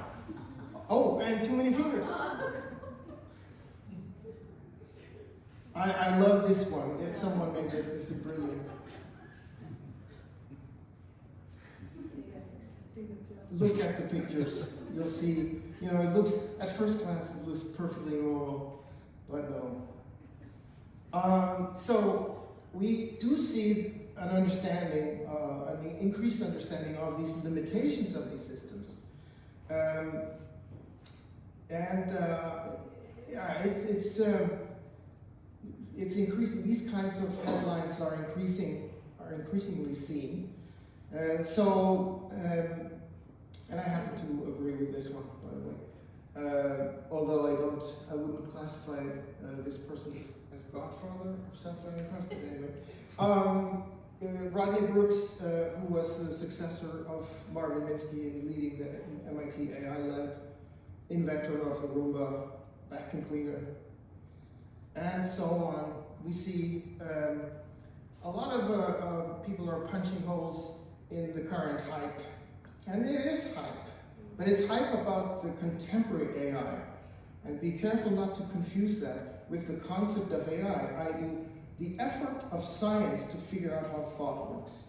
Oh, and too many fingers. I love this one. If someone made this is brilliant. Look at the pictures. You'll see, it looks, at first glance, it looks perfectly normal, but no. So we do see an understanding, an increased understanding of these limitations of these systems. It's increasing. These kinds of headlines are increasingly seen. And I happen to agree with this one, by the way. Although I wouldn't classify this person as godfather of self-driving cars, but anyway. Rodney Brooks, who was the successor of Marvin Minsky in leading the MIT AI lab, inventor of the Roomba vacuum cleaner, and so on. We see a lot of people are punching holes in the current hype. And there is hype, but it's hype about the contemporary AI. And be careful not to confuse that with the concept of AI, i.e. the effort of science to figure out how thought works.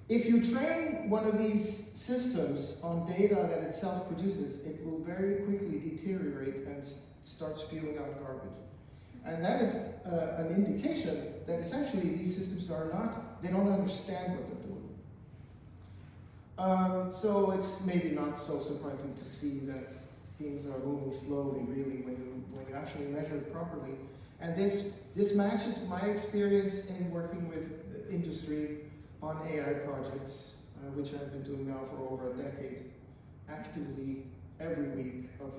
If you train one of these systems on data that itself produces, it will very quickly deteriorate and start spewing out garbage. And that is an indication that essentially these systems they don't understand what they're doing. So it's maybe not so surprising to see that things are moving slowly, really, when you actually measure it properly. And this matches my experience in working with industry on AI projects, which I've been doing now for over a decade, actively every week of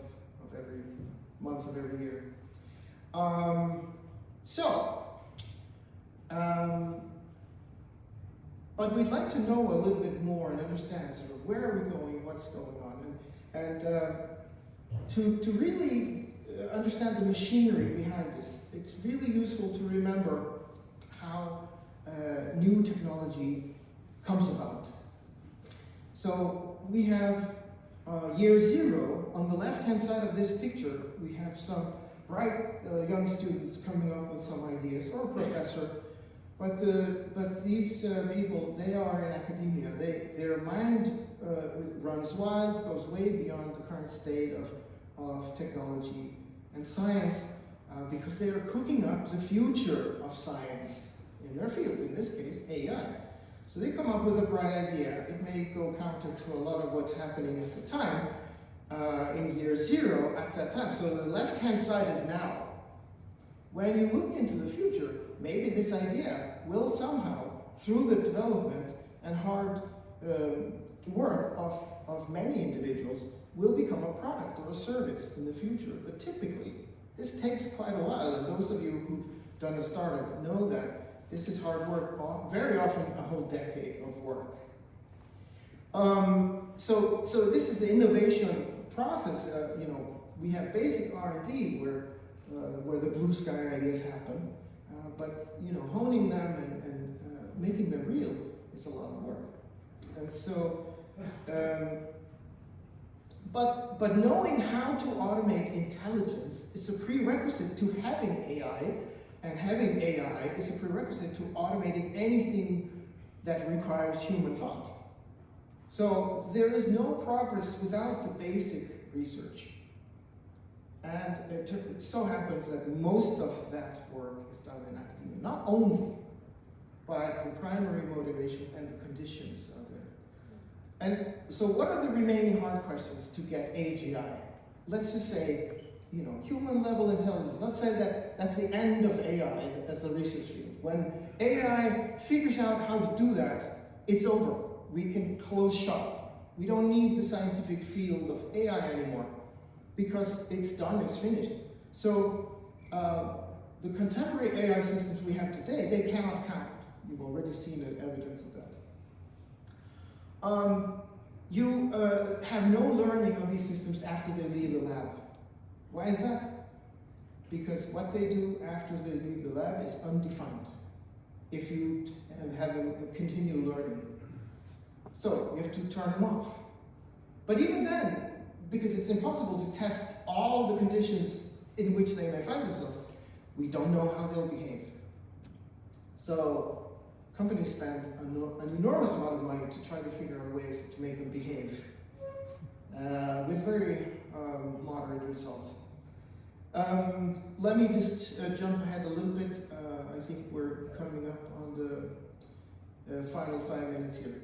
every month of every year. But we'd like to know a little bit more and understand sort of where are we going, what's going on, and to really understand the machinery behind this. It's really useful to remember how new technology comes about. So we have year zero. On the left-hand side of this picture, we have some bright young students coming up with some ideas, or a professor. But these people, they are in academia. Their mind runs wild, goes way beyond the current state of technology and science, because they are cooking up the future of science in their field, in this case, AI. So they come up with a bright idea. It may go counter to a lot of what's happening at the time, in year zero at that time. So the left-hand side is now. When you look into the future, maybe this idea will somehow, through the development and hard work of many individuals, will become a product or a service in the future. But typically, this takes quite a while, and those of you who've done a startup know that this is hard work, very often a whole decade of work. So this is the innovation process. We have basic R&D where the blue sky ideas happen, but honing them and making them real is a lot of work. And so, but knowing how to automate intelligence is a prerequisite to having AI, and having AI is a prerequisite to automating anything that requires human thought. So there is no progress without the basic research. And it so happens that most of that work is done in academia. Not only, but the primary motivation and the conditions are there. And so what are the remaining hard questions to get AGI? Let's just say, human level intelligence. Let's say that that's the end of AI as a research field. When AI figures out how to do that, it's over. We can close shop. We don't need the scientific field of AI anymore, because it's done, it's finished. So the contemporary AI systems we have today, they cannot count. You've already seen evidence of that. You have no learning of these systems after they leave the lab. Why is that? Because what they do after they leave the lab is undefined, if you have them continue learning. So you have to turn them off. But even then, because it's impossible to test all the conditions in which they may find themselves, we don't know how they'll behave. So companies spend an enormous amount of money to try to figure out ways to make them behave, with very moderate results. Let me just jump ahead a little bit. I think we're coming up on the final 5 minutes here.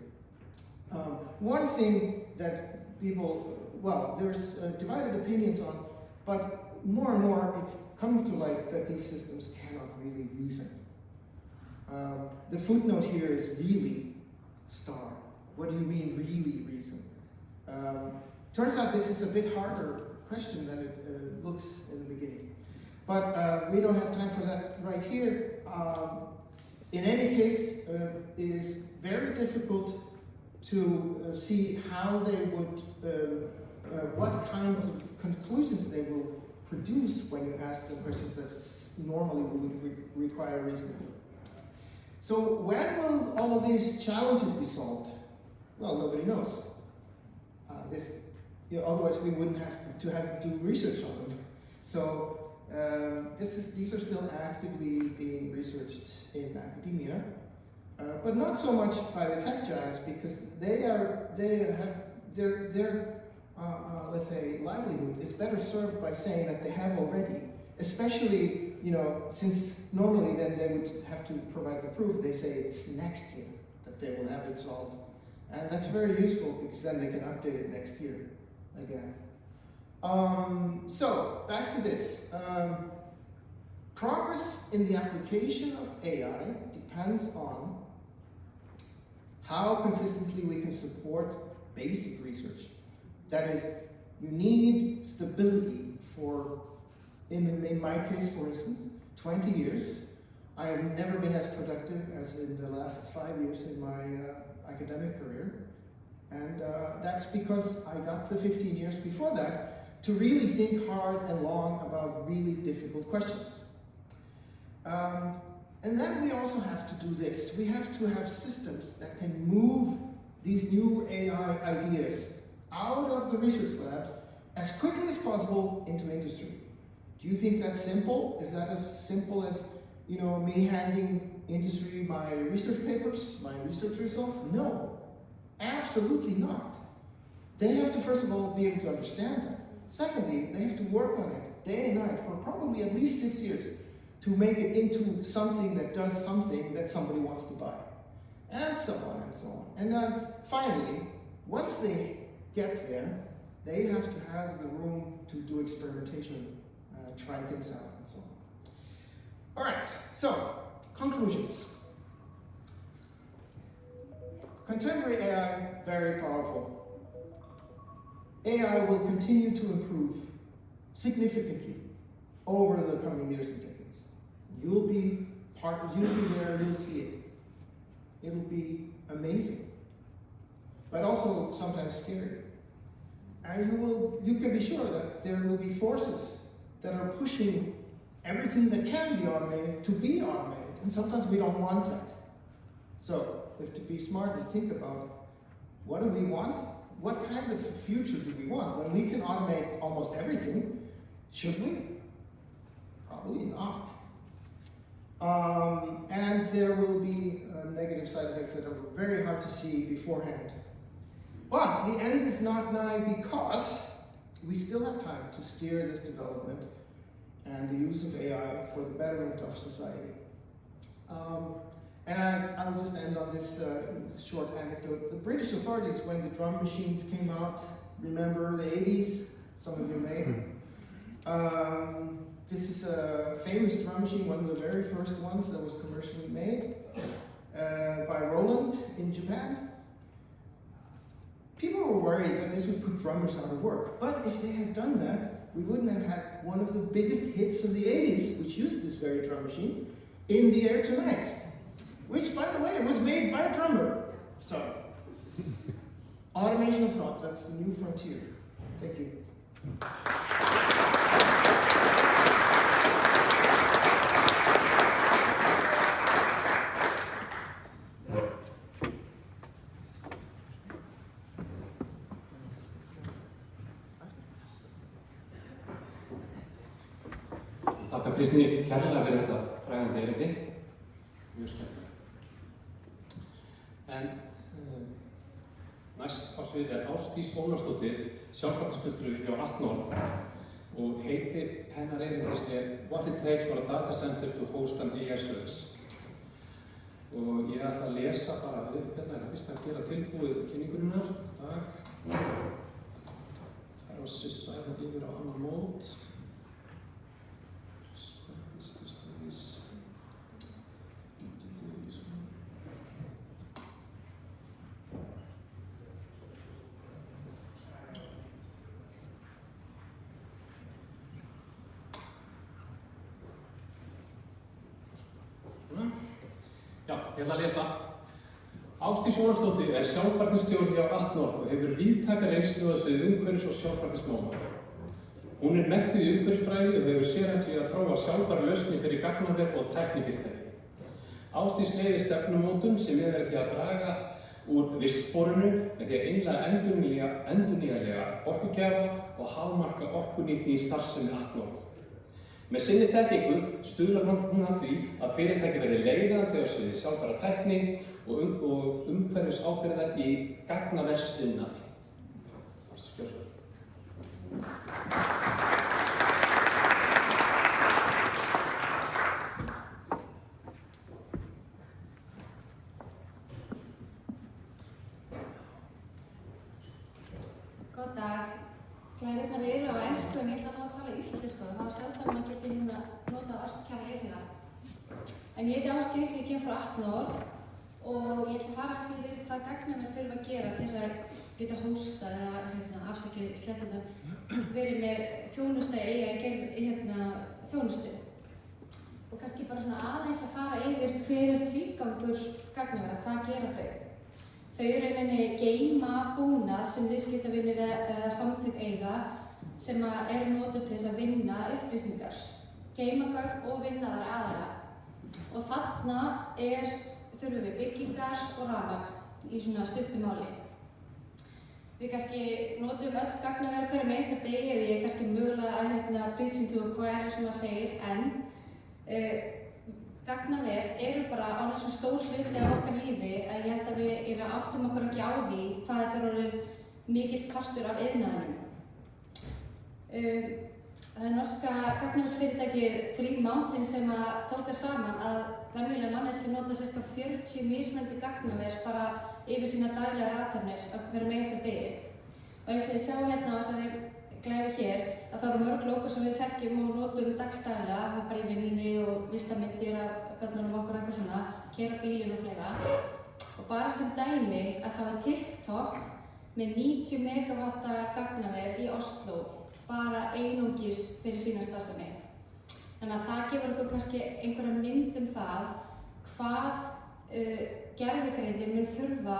One thing that people, there's divided opinions on, but more and more it's coming to light that these systems cannot really reason. The footnote here is really star. What do you mean really reason? Turns out this is a bit harder question than it looks in the beginning. But we don't have time for that right here. In any case, it is very difficult to see how they would, what kinds of conclusions they will produce when you ask them questions that normally would require reasoning. So when will all of these challenges be solved? Well, nobody knows. Otherwise we wouldn't have to do research on them. So these are still actively being researched in academia, but not so much by the tech giants, because their let's say livelihood is better served by saying that they have already, especially since normally then they would have to provide the proof. They say it's next year that they will have it solved, and that's very useful because then they can update it next year again. So back to this. Progress in the application of AI depends on how consistently we can support basic research. That is, you need stability for, in my case, for instance, 20 years I have never been as productive as in the last 5 years in my academic career. And that's because I got the 15 years before that to really think hard and long about really difficult questions. And then we also have to do this. We have to have systems that can move these new AI ideas out of the research labs as quickly as possible into industry. Do you think that's simple? Is that as simple as, you know, me handing industry my research papers, my research results? No, absolutely not. They have to, first of all, be able to understand that. Secondly, they have to work on it day and night for probably at least 6 years to make it into something that does something that somebody wants to buy. And so on and so on. And then finally, once they get there, they have to have the room to do experimentation, try things out and so on. All right, so conclusions. Contemporary AI, very powerful. AI will continue to improve significantly over the coming years and decades. You'll be there, you'll see it. It'll be amazing, but also sometimes scary. And you can be sure that there will be forces that are pushing everything that can be automated to be automated, and sometimes we don't want that. So we have to be smart and think about, what do we want? What kind of future do we want? When we can automate almost everything, should we? Probably not. And there will be negative side effects that are very hard to see beforehand. But the end is not nigh, because we still have time to steer this development and the use of AI for the betterment of society. And I'll just end on this short anecdote. The British authorities, when the drum machines came out, remember the 80s? Some of you may. This is a famous drum machine, one of the very first ones that was commercially made by Roland in Japan. People were worried that this would put drummers out of work, but if they had done that, we wouldn't have had one of the biggest hits of the 80s, which used this very drum machine, In the Air Tonight, which, by the way, was made by a drummer. So, automation of thought, that's the new frontier. Thank you. Þakka Kristni kærlega fyrir þetta fræðandi erindi. Mjög skemmtilegt. En næst á sviði er Ásdís Ólafsdóttir, sjálfbærnisfulltrúi hjá AtNorth, og heiti hennar erindis er What it takes for a data center to host an AI service. Og ég ætla að lesa bara upp hérna, það fyrst að gera tilbúið kynningurinnar. Takk. Það að sissa hérna yfir á annan mót. Já, ég ætla að lesa. Ásdís Ólafsdóttir er sjálfbærnisstjóri hjá AtNorth og hefur víðtæka reynslu á sviði umhverfis- og sjálfbærnismála. Hún er menntuð í umhverfisfræði og hefur sérhæft sig að þróa sjálfbærar lausnir fyrir gagnaver og tæknifyrirtæki. Ásdís leiðir stefnumótun sem miðar að draga úr vistsporinu með því að innleiða endurnýjanlega orkugjafa og hámarka orkunýtni í starfsemi AtNorth. Með sinni þekkingu stuðlar hún að því að fyrirtæki verði leiðandi á sviði sjálfbærrar tækni og umhverfisábyrgðar í gagnaveriðnaði. Góð dag. Klærurnar eru á ensku en ég ætla að fá að tala íslensku og þá sjaldan maður geti notað ástkæra leikina. En ég heiti Ásdís og ég kem frá AtNorth og ég ætla að fara að segja við hvað gagnaver þurfa að gera til þess að geta hóstað eða afsakið sletturnar verið með þjónustu eða þjónustu. Og kannski kannski bara svona aðeins að fara yfir hver tilgangur gagnavera, hvað gera þau? Þau eru rauninni geyma búnað sem viðskiptavinir eða samtök eiga sem eru notuð til þess að vinna upplýsingar, geyma gögn og vinna þar aðra. Og þarna þurfum við byggingar og rafmagn í svona stuttu máli. Við kannski notum öll gagnaver hverjum einasta degi og ég kannski mögulega að preaching to the choir sem maður segir, en gagnaver eru bara á þessu stór hluti af okkar lífi að ég held að við áttum okkur ekki á því hvað þetta orðið mikill partur af iðnaðinum. Það norska gagnaversfyrirtækið Green Mountain sem tók það saman að venjulega manneskja nota cirka 40 mismunandi gagnaver bara yfir sína daglegar athafnir á hverjum einasta degi. Og eins og ég sjá hérna á þessari glæri hér að það eru mörg logo sem við þekkjum og notum dagstaglega, það er bara í vinnunni og vistamyndir af börnunum okkur eitthvað svona, keyra bílinn og fleira. Og bara sem dæmi að það var TikTok með 90 megawatta gagnaver í Oslo, bara einungis fyrir sína starfsemi. Þannig að það gefur okkur kannski einhverja mynd það hvað gervigreindin mun þurfa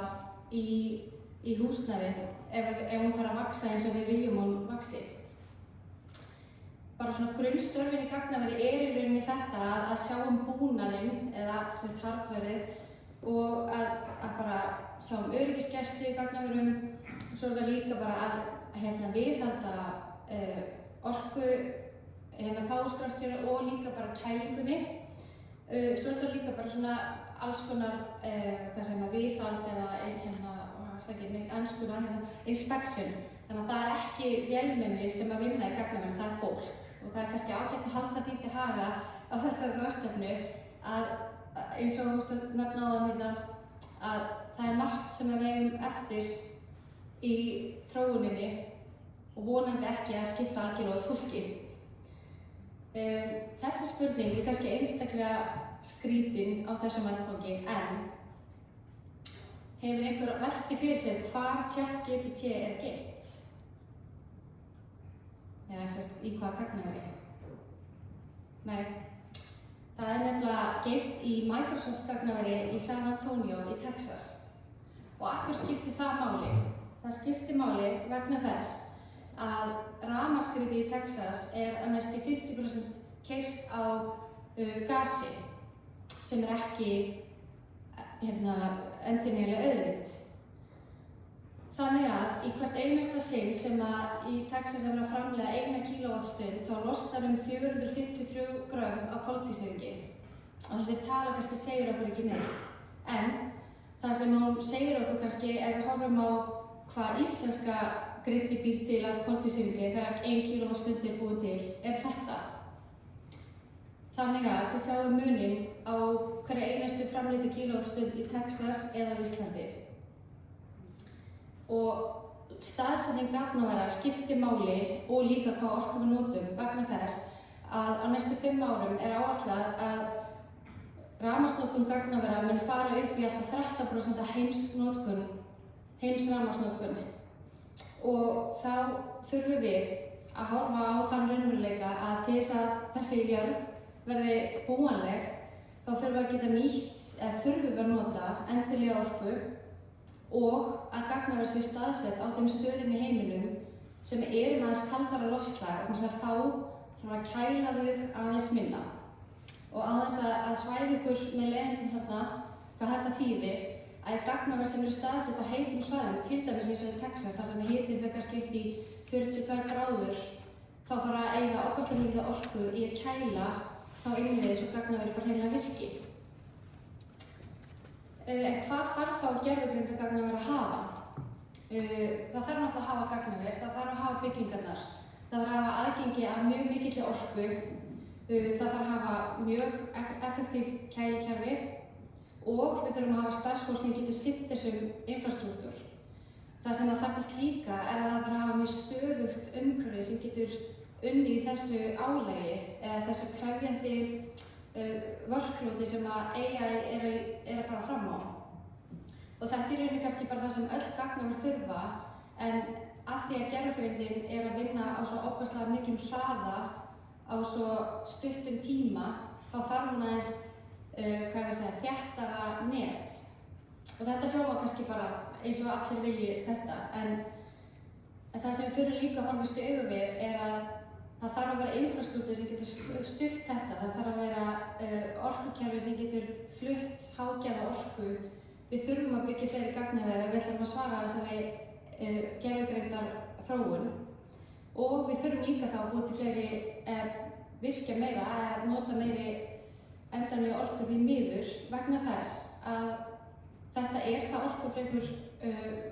í húsnæði ef hún fara að vaxa eins og við viljum hún vaxi. Bara svona grunnstörfin í gagnaveri í rauninni þetta að sjá búnaðinn eða hardverið og að bara sjá öryggisgæslu í gagnaverum. Svo það líka bara að viðhalda orku, power structure og líka bara kælingunni. Svo það líka bara svona alls konar viðhald eða inspection. Þannig að það ekki vélmenni sem að vinna í gagnaverum, það fólk. Og það kannski ágætt að halda því til haga á þessari ráðstefnu að eins og þú nefna áðan að það margt sem við eigum eftir í þróuninni og vonandi ekki að skipta algjörlega fólki. Þessi spurning kannski einstaklega skrítin á þessum vettvangi, en hefur einhver velti fyrir sér hvar ChatGPT geymt? Eða í hvaða gagnaveri? Nei, það nefnilega geymt í Microsoft gagnaveri í San Antonio í Texas. Og af hverju skiptir það máli? Það skiptir máli vegna þess að rafmagnsgriðið í Texas að næstu 50% keyrt á gasi sem ekki endurnýjanleg auðlind. Þannig að í hvert einasta sinn sem í Texas að framleiða 1 kWh þá losnar 453 grömm af koltvísýringi. Og þessi tala kannski segir okkur ekki neitt. En það sem hún segir okkur kannski ef við horfum á hvað íslenska griddið býr til af koltvísýringi þegar 1 kWh búið til þetta. Þannig að þið sjáum muninn á hverja einastu framleiddu kílóvattsstund í Texas eða á Íslandi. Og staðsetning gagnavera skiptir máli og líka hvað orku við notum vegna þess að á næstu 5 árum áætlað að rafmagnsnotkun gagnavera mun fara upp í alltaf 13% af heimsrafmagnsnotkun. Og þá þurfum við að horfa á þann raunveruleika að til þess að þessi jörð verði búanleg, þá þurfum við að geta nýtt eða þurfum við að nota endurnýja orku og að gagnaver sé staðsett á þeim stöðum í heiminum sem aðeins kaldara loftslag og þess að þá þarf að kæla þau aðeins minna. Og aðeins að svæfa ykkur með leiðindum hvað þetta þýðir að gagnaver sem staðsett á heitum svæðum, til dæmis eins og í Texas, þar sem hitinn fer kannski upp í 42 gráður, þá þarf að eiga ofboðslega mikla orku í að kæla þá innviði svo gagnaveri bara hreinlega virki. En hvað þarf þá gervigreindargagnaver að hafa? Það þarf náttúrulega að hafa gagnaver, það þarf að hafa byggingarnar, það þarf að hafa aðgengi að mjög mikilli orku, það þarf að hafa mjög effektív kælikerfi og við þurfum að hafa starfsfólk sem getur sinnt þessum infrastruktúr. Það sem það þarfist líka að það þarf að hafa mjög stöðugt umhverfi sem getur unnið í þessu álagi eða þessu krefjandi workloadi sem AI að fara fram á. Og þetta í rauninni kannski bara það sem öll gagnaver þurfa, en að því að gervigreindin að vinna á svo ofboðslega miklum hraða á svo stuttum tíma, þá þarf hún aðeins, þéttara net. Og þetta hljómar kannski bara eins og allir vilji þetta, en það sem við þurfum líka að horfast í augu við að það þarf að vera infrastruktúr sem getur stutt þetta, það þarf að vera orkukerfi sem getur flutt hágæða orku. Við þurfum að byggja fleiri gagnaver ef við ætlum að svara þessari gervigreindar þróun. Og við þurfum líka þá að búa til fleiri, virkja meira, að nota meiri endanlega orku því miður vegna þess að þetta það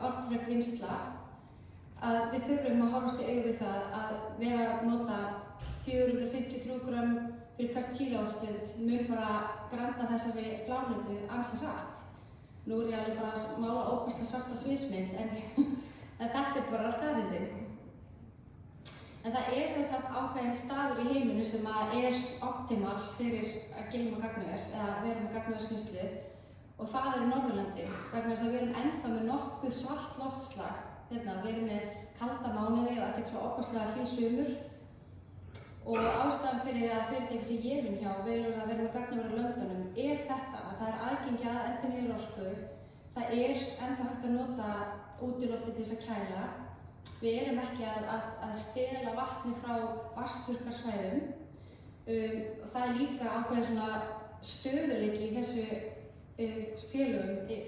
orkufrek vinnsla að við þurfum að horfast í augu við það að vera að nota 453 grömm fyrir hvert kílówattstund mun bara granda þessari plánetu ansi hratt. Nú ég alveg bara að mála óbærslega svarta sviðsmynd en þetta bara staðreyndin. En það sem sagt ákveðinn staður í heiminu sem optimal fyrir að geyma gagnaver eða vera með gagnaversvinnslu og það Norðurlandi vegna þess að við erum ennþá með nokkuð svalt loftslag. Við erum með kalda mánuði og ekkert svo óbærslega hlý sumur og ástæðan fyrir að fyrirtæki sem ég vinn hjá velur að vera með gagnaver á löndunum þetta að það aðgengi að endurnýjanlegri orku. Það ennþá hægt að nota útiloftið til þess að kæla. Við erum ekki að stela vatni frá vatnsþurrkarsvæðum og það líka ákveðin svona stöðugleiki í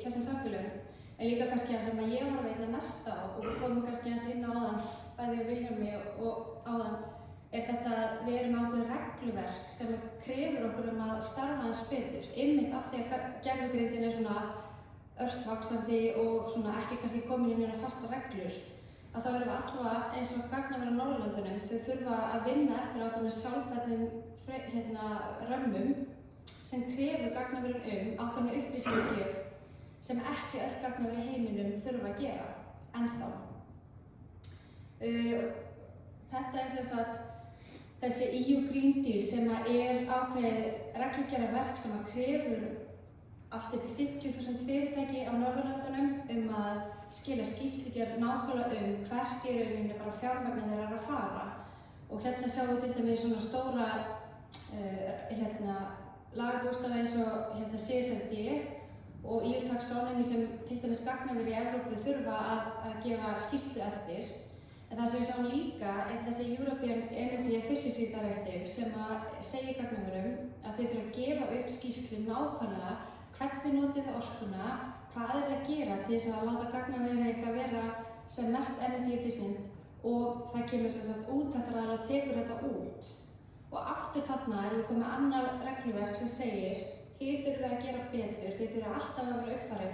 þessum samfélögum. En líka kannski það sem ég var að veita mest á og við komum kannski aðeins inn á áðan, bæði á Vilhjálmi og áðan, þetta að við erum ákveðið regluverk sem krefur okkur að starfa aðeins betur. Einmitt af því að gervigreindin svona ört vaxandi og svona ekki kannski komin inn í fasta reglur. Að þá erum við allavega eins og gagnaver á Norðurlöndunum, þau þurfa að vinna eftir ákveðnum sjálfbærnum römmum sem krefur gagnaverin ákveðna upplýsingagjöf sem ekki öll gagnaver í heiminum þurfa að gera ennþá. Þetta sem sagt þessi EU Green Deal sem ákveðið reglugerðarverk sem krefur allt upp í 50.000 fyrirtæki á Norðurlöndunum að skila skýrslugerð nákvæmlega hvert í rauninni bara fjármagnið þeirra að fara. Og hérna sjáum við til dæmis svona stóra lagabókstafa eins og CSRD og EU taxonomy sem til dæmis gagnaver í Evrópu þurfa að gefa skýrslu eftir. En það sem við sjáum líka þessi European Energy Efficiency Directive sem segir gagnaverum að þeir þurfa að gefa upp skýrslu nákvæmlega hvernig notið orkuna, hvað að gera til þess að láta gagnaver vera sem mest energy efficient og það kemur sem sagt úttektarraðilega og tekur þetta út. Og aftur þarna erum við komið annar regluverk sem segir þið þurfum að gera betur, þið þurfum alltaf að vera uppfæra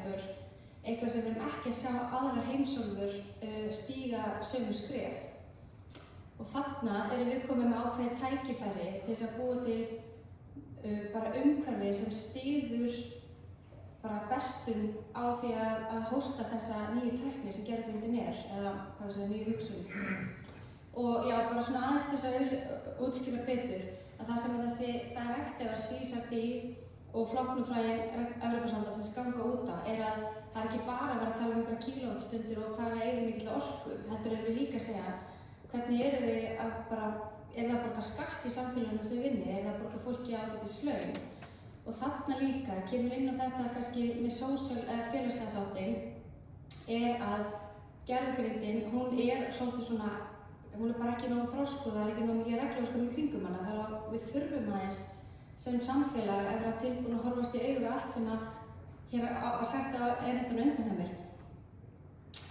eitthvað sem við erum ekki að sjá aðrar heimsálfur stíga sömu skref. Og þarna erum við komið með ákveðið tækifæri til þess að búa til bara umhverfi sem styður bara bestum á því að hósta þessa nýju tækni sem gervigreindin eða nýju hugsun. Og já, bara svona aðeins til þess að útskýra betur að það sem þessi direktífa CSRD og flokknufræðin Evrópusambandsins ganga út á að það ekki bara að vera að tala um einhverja kílóvattstundir og hvað við eigum mikilla orku, heldur erum við líka að segja hvernig þið að borga skatt í samfélaginu sem vinni, það að borga fólki ágætis laun. Og þarna líka kemur inn á þetta kannski með félagslega þáttinn að gervigreindin, hún svolítið svona, hún bara ekki nógu þroskuð, það ekki nógu mikið regluverkum í kringum hana, þannig að við þurfum aðeins sem samfélag að vera tilbúin að horfast í augu við allt sem hér sagt á erindinu undan hjá mér.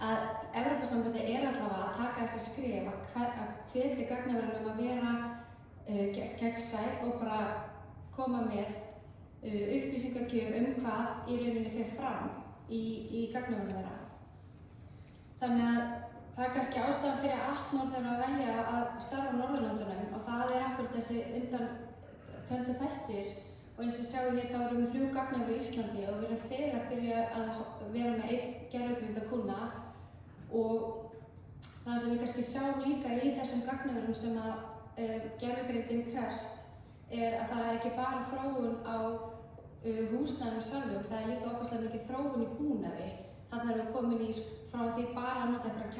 Að Evrópusambandi allavega að taka þessi skref að hvetja gagnaverunum að vera gegnsæ og bara koma með upplýsingagjöf hvað í rauninni fer fram í gagnaverunum þeirra. Þannig að það kannski ástæðan fyrir AtNorth að velja að starfa á Norðurlöndunum og það akkurat þessi töldu þættir og eins og sjáum hér þá erum við 3 gagnaver í Íslandi og við erum þegar byrja að vera með 1 gervigreindarkúnna og það sem við kannski sjáum líka í þessum gagnaverum sem gervigreindin krefst að það ekki bara þróun á húsnæðinu sjálfum, það líka óbærslega mikið þróun í búnaði. Þarna erum við komin frá því bara að nota einhverja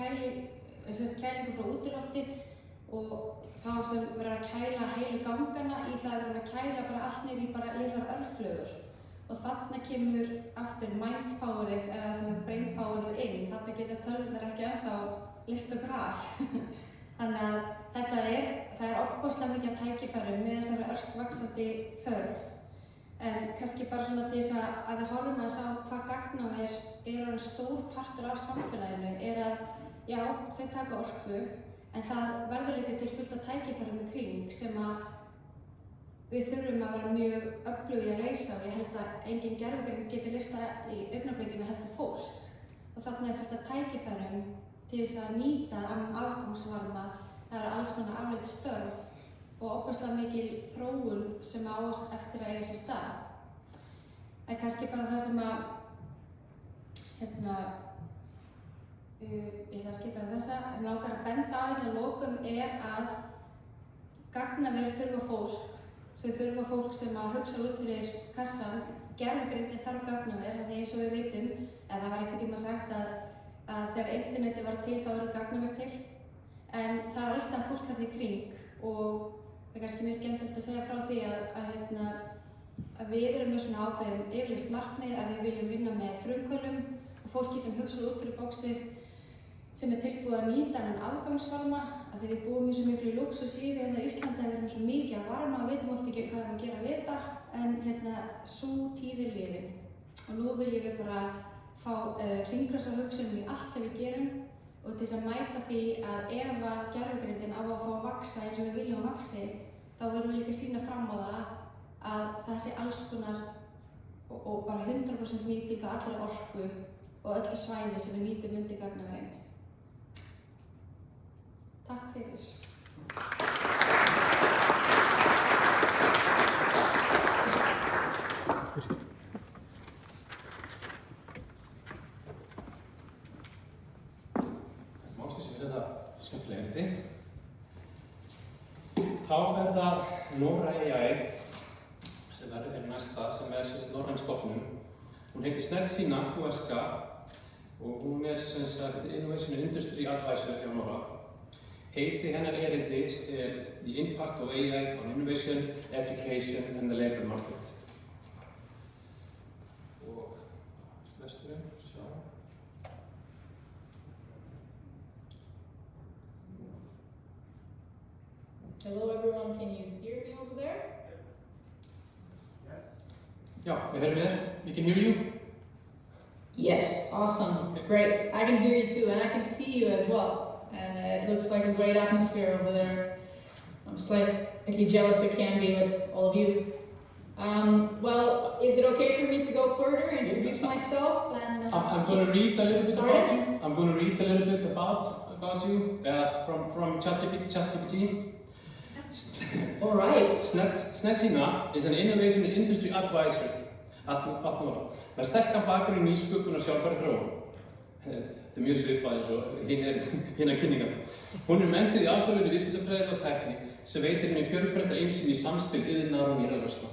kælingu frá útilofti og þá sem verður að kæla heilu gangana í það að verður að kæla bara allt niður í bara litlar örflögur. Og þarna kemur aftur mind powerið eða sem sagt brain powerið inn. Þarna geta tölvurnar ekki ennþá list og graf. Þannig að það er ofboðslega mikið að tækifærum með þessari ört vaxandi þörf. En kannski bara svona til þess að við horfum aðeins á hvað gagnaver er stór partur af samfélaginu er að já, þau taka orku en það verður líka til fullt af tækifærum í kring sem að við þurfum að vera mjög öflugir að leysa og ég held að engin gervigreind geti leyst það í augnablikinu heldur fólk. Og þarna fullt af tækifærum til þess að nýta afgangsvarma, það eru alls konar afleidd störf og ofboðslega mikil þróun sem á eftir að eiga sér stað. En kannski bara það sem að, ég ætla að skipa þessa, mig langar að benda á að lokum er að gagnaver þurfa fólk. Þau þurfa fólk sem að hugsa út fyrir kassan, gervigreind þarf gagnaver, af því eins og við vitum, eða það var einhvern tíma sagt að þegar interneti var til þá eru gagnaver til. En það er alltaf fólk þarna í kring og það er kannski mjög skemmtilegt að segja frá því að við erum með svona ákveðum yfirlýst markmið að við viljum vinna með frumkvöðlum og fólki sem hugsa út fyrir bóksið sem er tilbúið að nýta þennan afgangsvarma af því við búum í svo miklu lúxuslífi hérna á Íslandi að við erum svo mikið að varma og vitum oft ekki hvað við erum að gera við þetta en sú tíð er liðin og nú viljum við bara fá hringrásarhugsun í allt sem við gerum og til þess að mæta því að ef að gervigreindin á að fá að vaxa eins og við viljum að vaxi þá verðum við líka að sýna fram á að það sé alls konar og bara 100% nýting á allri orku og öllu svæði sem við nýtum undir gagnaverin. Takk fyrir. Skemmtilegindi. Þá er það Nora.ia sem er næsta, sem er norræn stofnun. Hún heitir Snetsína.sk og hún er sem sagt Innovation Industry Advisor hjá Nora. Heiti hennar erindi er The Impact of AI on Innovation, Education and the Labour Market. Og flesturinn, sjá. Hello everyone, can you hear me over there? Já, við heyrum þér. We can hear you. Yes, awesome, great. I can hear you too, and I can see you as well. And it looks like a great atmosphere over there. I'm slightly jealous I can't be with all of you. Well, is it okay for me to go further, introduce myself, and I'm going to read a little bit started? about you. I'm going to read a little bit about you from ChatGPT. All right. Snetsína is an innovation industry advisor at AtNorth með sterkan bakgrunn í nýsköpun og sjálfbærri þróun. Þetta er mjög svipað eins og hinna kynningar. Hún er menntuð í alþjóðlegri viðskiptafræði og tækni sem veitir henni fjölbreytta innsýn í samspil iðnaðar og nýrra lausna.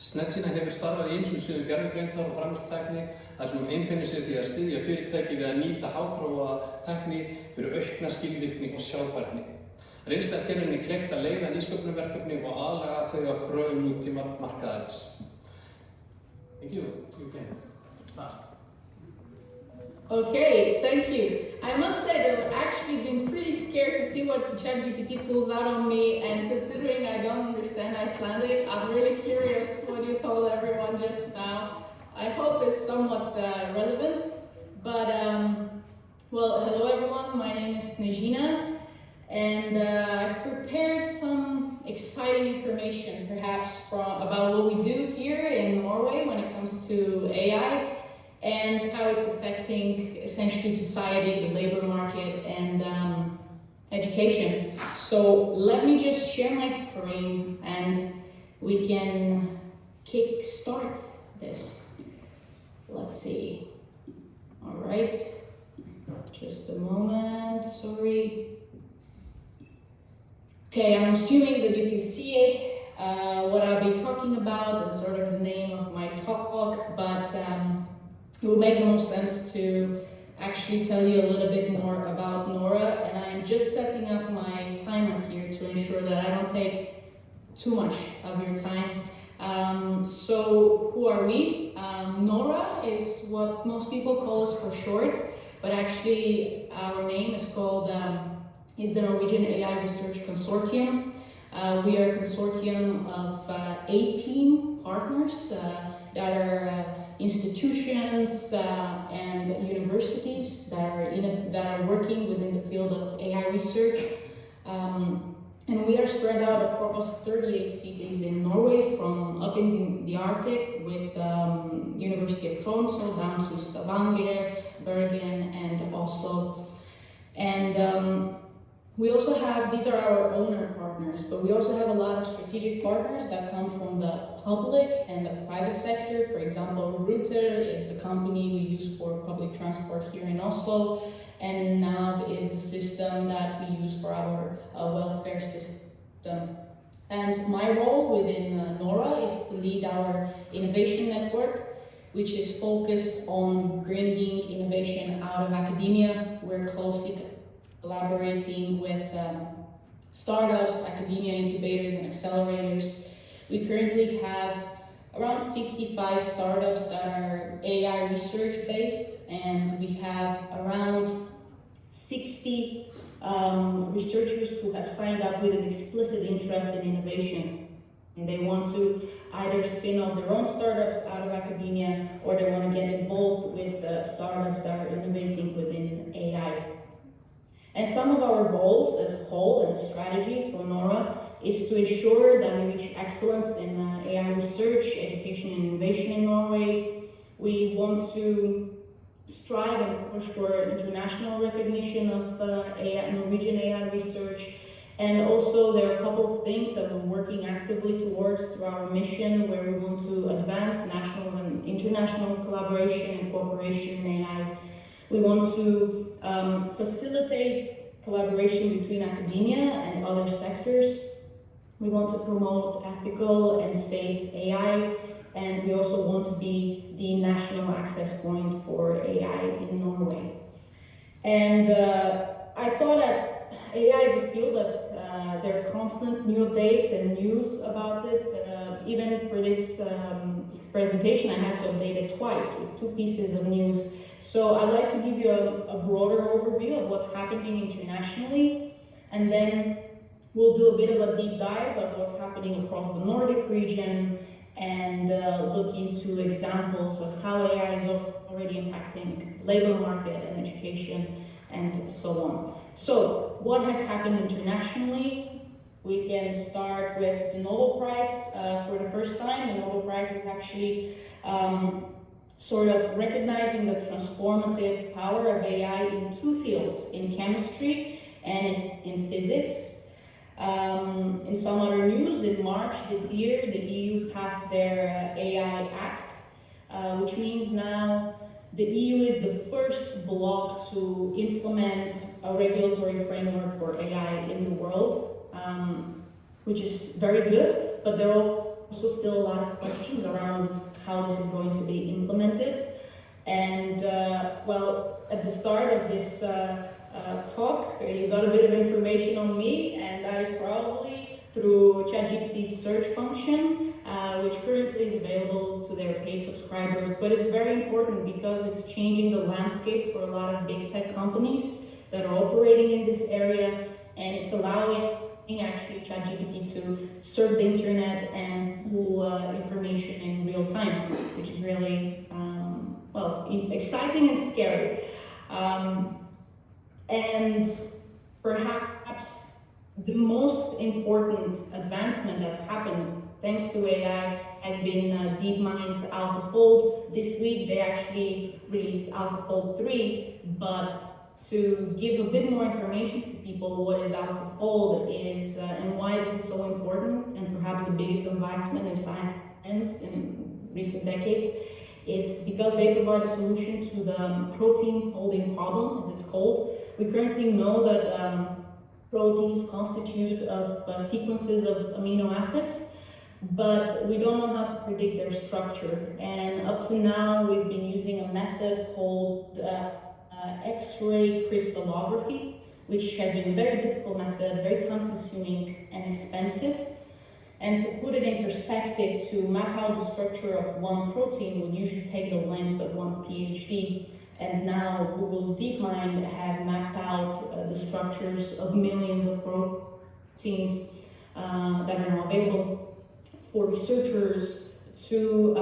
Snetsína hefur starfað í ýmsum sviðum gervigreindar og framleiðslutækni þar sem hún einbeinir sér því að styðja fyrirtæki við að nýta háþróaða tækni fyrir aukna skilvirkni og sjálfbærni. Reynsla gerir henni kleift að leiða nýsköpunarverkefni og aðlaga þau að kröfum nútíma markaðarins. Thank you. You can start. Okay, thank you. I must say that I've actually been pretty scared to see what ChatGPT pulls out on me, and considering I don't understand Icelandic, I'm really curious what you told everyone just now. I hope it's somewhat relevant, but well, hello everyone, my name is Snežina. And I've prepared some exciting information, perhaps about what we do here in Norway when it comes to AI and how it's affecting essentially society, the labor market, and education. So let me just share my screen and we can kick start this. Let's see. All right, just a moment, sorry. Okay, I'm assuming that you can see what I'll be talking about and sort of the name of my talk, but it would make the most sense to actually tell you a little bit more about Nora, and I'm just setting up my timer here to ensure that I don't take too much of your time. So who are we? Nora is what most people call us for short, but actually our name is called is the Norwegian AI Research Consortium. We are a consortium of 18 partners that are institutions and universities that are working within the field of AI research. And we are spread out across 38 cities in Norway, from up in the Arctic with University of Tromsø down to Stavanger, Bergen and Oslo. And we also have, these are our owner partners, but we also have a lot of strategic partners that come from the public and the private sector. For example, Ruter is the company we use for public transport here in Oslo, and NAV is the system that we use for our welfare system. And my role within Nora is to lead our innovation network, which is focused on bringing innovation out of academia. We're closely collaborating with startups, academia incubators and accelerators. We currently have around 55 startups that are AI research based, and we have around 60 researchers who have signed up with an explicit interest in innovation. And they want to either spin off their own startups out of academia, or they want to get involved with startups that are innovating within AI. And some of our goals as a whole and strategy for Nora is to ensure that we reach excellence in AI research, education and innovation in Norway. We want to strive and push for international recognition of Norwegian AI research. And also there are a couple of things that we're working actively towards through our mission, where we want to advance national and international collaboration and cooperation in AI. We want to facilitate collaboration between academia and other sectors. We want to promote ethical and safe AI, and we also want to be the national access point for AI in Norway. And I thought that AI is a field that there are constant new updates and news about it. Even for this presentation, I had to update it twice with 2 pieces of news. So I'd like to give you a broader overview of what's happening internationally, and then we'll do a bit of a deep dive of what's happening across the Nordic region, and look into examples of how AI is already impacting the labor market and education and so on. So what has happened internationally? We can start with the Nobel Prize. For the first time, the Nobel Prize is actually sort of recognizing the transformative power of AI in 2 fields, in chemistry and in physics. In some other news, in March this year, the EU passed their AI Act, which means now the EU is the first bloc to implement a regulatory framework for AI in the world, which is very good, but there are also still a lot of questions around how this is going to be implemented. And well, at the start of this talk, you got a bit of information on me, and that is probably through ChatGPT's search function, which currently is available to their paid subscribers. But it's very important because it's changing the landscape for a lot of big tech companies that are operating in this area, and it's allowing actually ChatGPT to serve the internet and pull information in real time, which is really well, exciting and scary. And perhaps the most important advancement that's happened thanks to AI has been DeepMind's AlphaFold. This week they actually released AlphaFold 3, but to give a bit more information to people what is AlphaFold is and why this is so important, and perhaps the biggest advancement in science in recent decades, is because they provide a solution to the protein folding problem, as it's called. We currently know that proteins constitute of sequences of amino acids, but we don't know how to predict their structure. And up to now, we've been using a method called X-ray crystallography, which has been a very difficult method, very time-consuming and expensive. And to put it in perspective, to map out the structure of one protein would usually take the length of one PhD. And now Google's DeepMind have mapped out the structures of millions of proteins that are now available for researchers to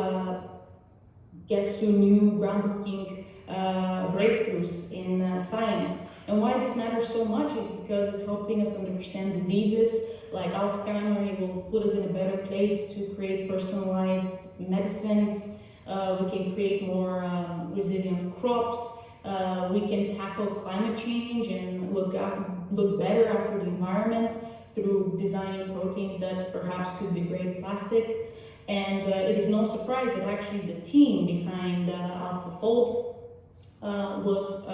get to new groundbreaking breakthroughs in science. And why this matters so much is because it's helping us understand diseases like Alzheimer's. It will put us in a better place to create personalized medicine. We can create more resilient crops. We can tackle climate change and look better after the environment through designing proteins that perhaps could degrade plastic. And it is no surprise that actually the team behind AlphaFold was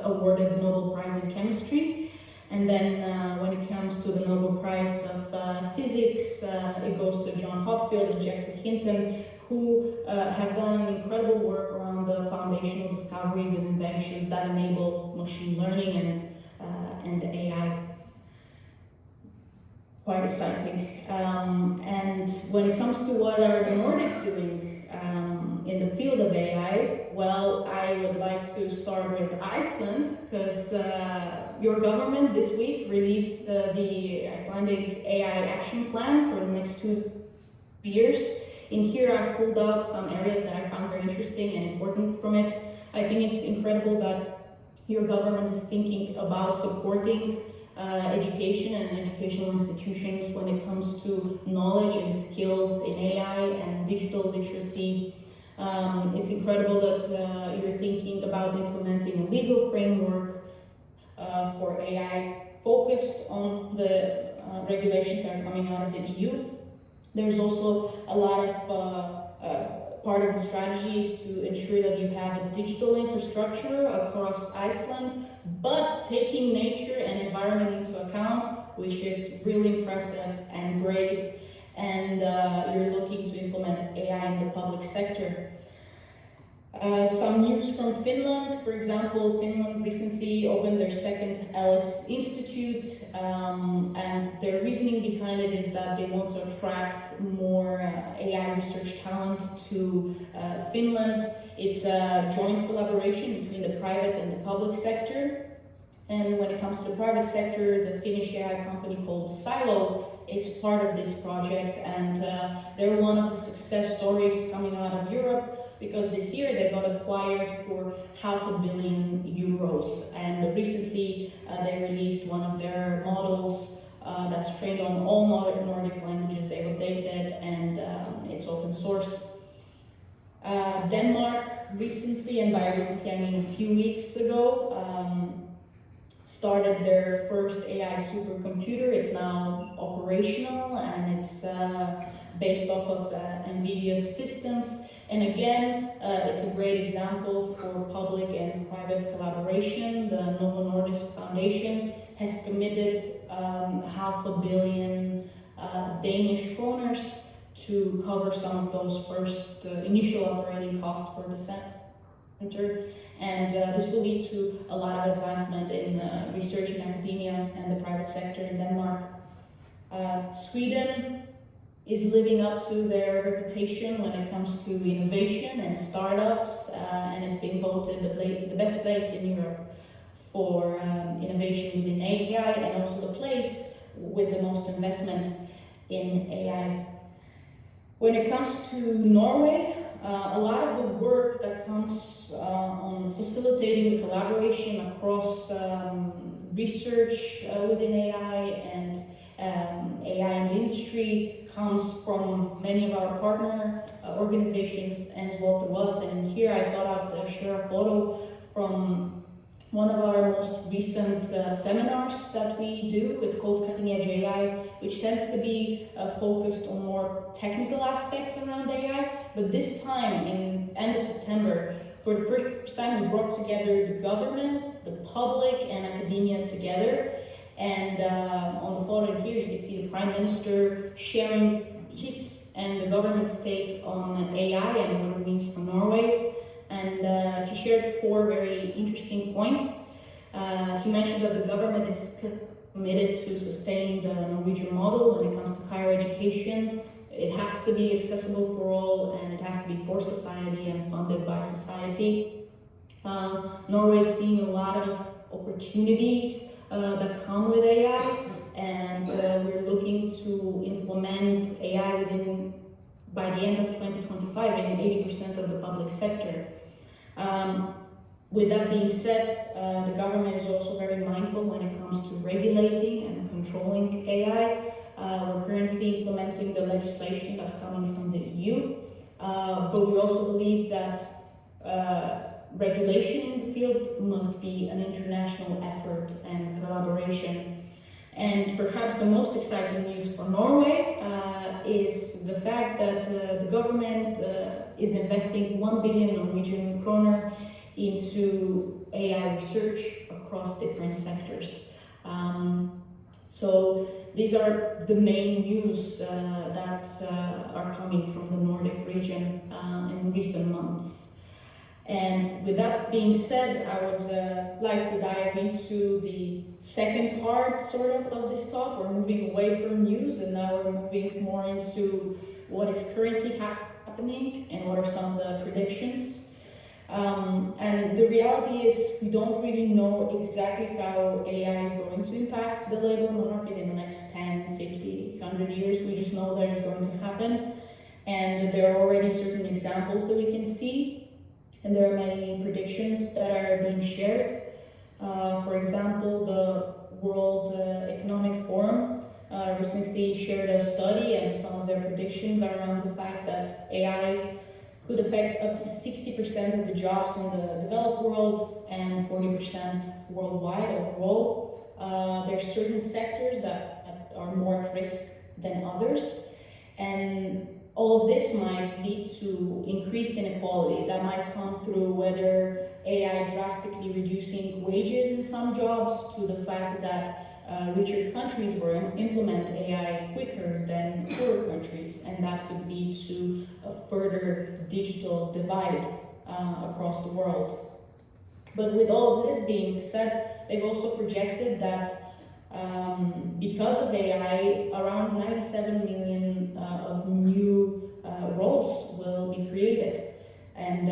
awarded the Nobel Prize in Chemistry. And then when it comes to the Nobel Prize of Physics, it goes to John Hopfield and Geoffrey Hinton, who have done incredible work around the foundational discoveries and inventions that enable machine learning and AI. Quite exciting. And when it comes to what are the Nordics doing in the field of AI, well, I would like to start with Iceland, because your government this week released the Icelandic AI action plan for the next 2 years. In here, I've pulled out some areas that I found very interesting and important from it. I think it's incredible that your government is thinking about supporting education and educational institutions when it comes to knowledge and skills in AI and digital literacy. It's incredible that you're thinking about implementing a legal framework for AI focused on the regulations that are coming out of the EU. There's also a lot of part of the strategy is to ensure that you have a digital infrastructure across Iceland, but taking nature and environment into account, which is really impressive and great. And you're looking to implement AI in the public sector. Some news from Finland. For example, Finland recently opened their second Alice Institute, and their reasoning behind it is that they want to attract more AI research talent to Finland. It's a joint collaboration between the private and the public sector. And when it comes to the private sector, the Finnish AI company called Silo is part of this project, and they're one of the success stories coming out of Europe, because this year they got acquired for €500 million. And recently they released one of their models that's trained on all Nordic languages. They've updated it, and it's open source. Denmark recently, and by recently I mean a few weeks ago, started their first AI supercomputer. It's now operational, and it's based off of NVIDIA's systems. And again, it's a great example for public and private collaboration. The Novo Nordisk Foundation has committed €500 million Danish kroners to cover some of those first initial operating costs for the center. And this will lead to a lot of advancement in research in academia and the private sector in Denmark. Sweden is living up to their reputation when it comes to innovation and startups, and it's been voted the best place in Europe for innovation within AI, and also the place with the most investment in AI. When it comes to Norway, a lot of the work that comes on facilitating the collaboration across research within AI and AI in the industry comes from many of our partner organizations and as well through us. And here I thought I'd share a photo from one of our most recent seminars that we do. It's called Cutting Edge AI, which tends to be focused on more technical aspects around AI. But this time, in end of September, for the first time, we brought together the government, the public, and academia together. And on the photo here, you can see the Prime Minister sharing his and the government's take on AI and what it means for Norway. and he shared 4 very interesting points. He mentioned that the government is committed to sustaining the Norwegian model when it comes to higher education. It has to be accessible for all, and it has to be for society and funded by society. Norway is seeing a lot of opportunities that come with AI, and we're looking to implement AI by the end of 2025 in 80% of the public sector. With that being said, the government is also very mindful when it comes to regulating and controlling AI. We're currently implementing the legislation that's coming from the EU, but we also believe that regulation in the field must be an international effort and collaboration. And perhaps the most exciting news for Norway is the fact that the government is investing 1 billion Norwegian kroner into AI research across different sectors. So these are the main news that are coming from the Nordic region in recent months. And with that being said, I would like to dive into the second part of this talk. We're moving away from news, and now we're moving more into what is currently happening and what are some of the predictions. And the reality is we don't really know exactly how AI is going to impact the labor market in the next 10, 50, 100 years. We just know that it's going to happen. And there are already certain examples that we can see. And there are many predictions that are being shared. For example, the World Economic Forum recently shared a study, and some of their predictions are around the fact that AI could affect up to 60% of the jobs in the developed world and 40% worldwide overall. There are certain sectors that are more at risk than others, and all of this might lead to increased inequality that might come through whether AI drastically reducing wages in some jobs, to the fact that richer countries will implement AI quicker than poorer countries, and that could lead to a further digital divide across the world. But with all of this being said, they've also projected that because of AI, around 97 million of new roles will be created, and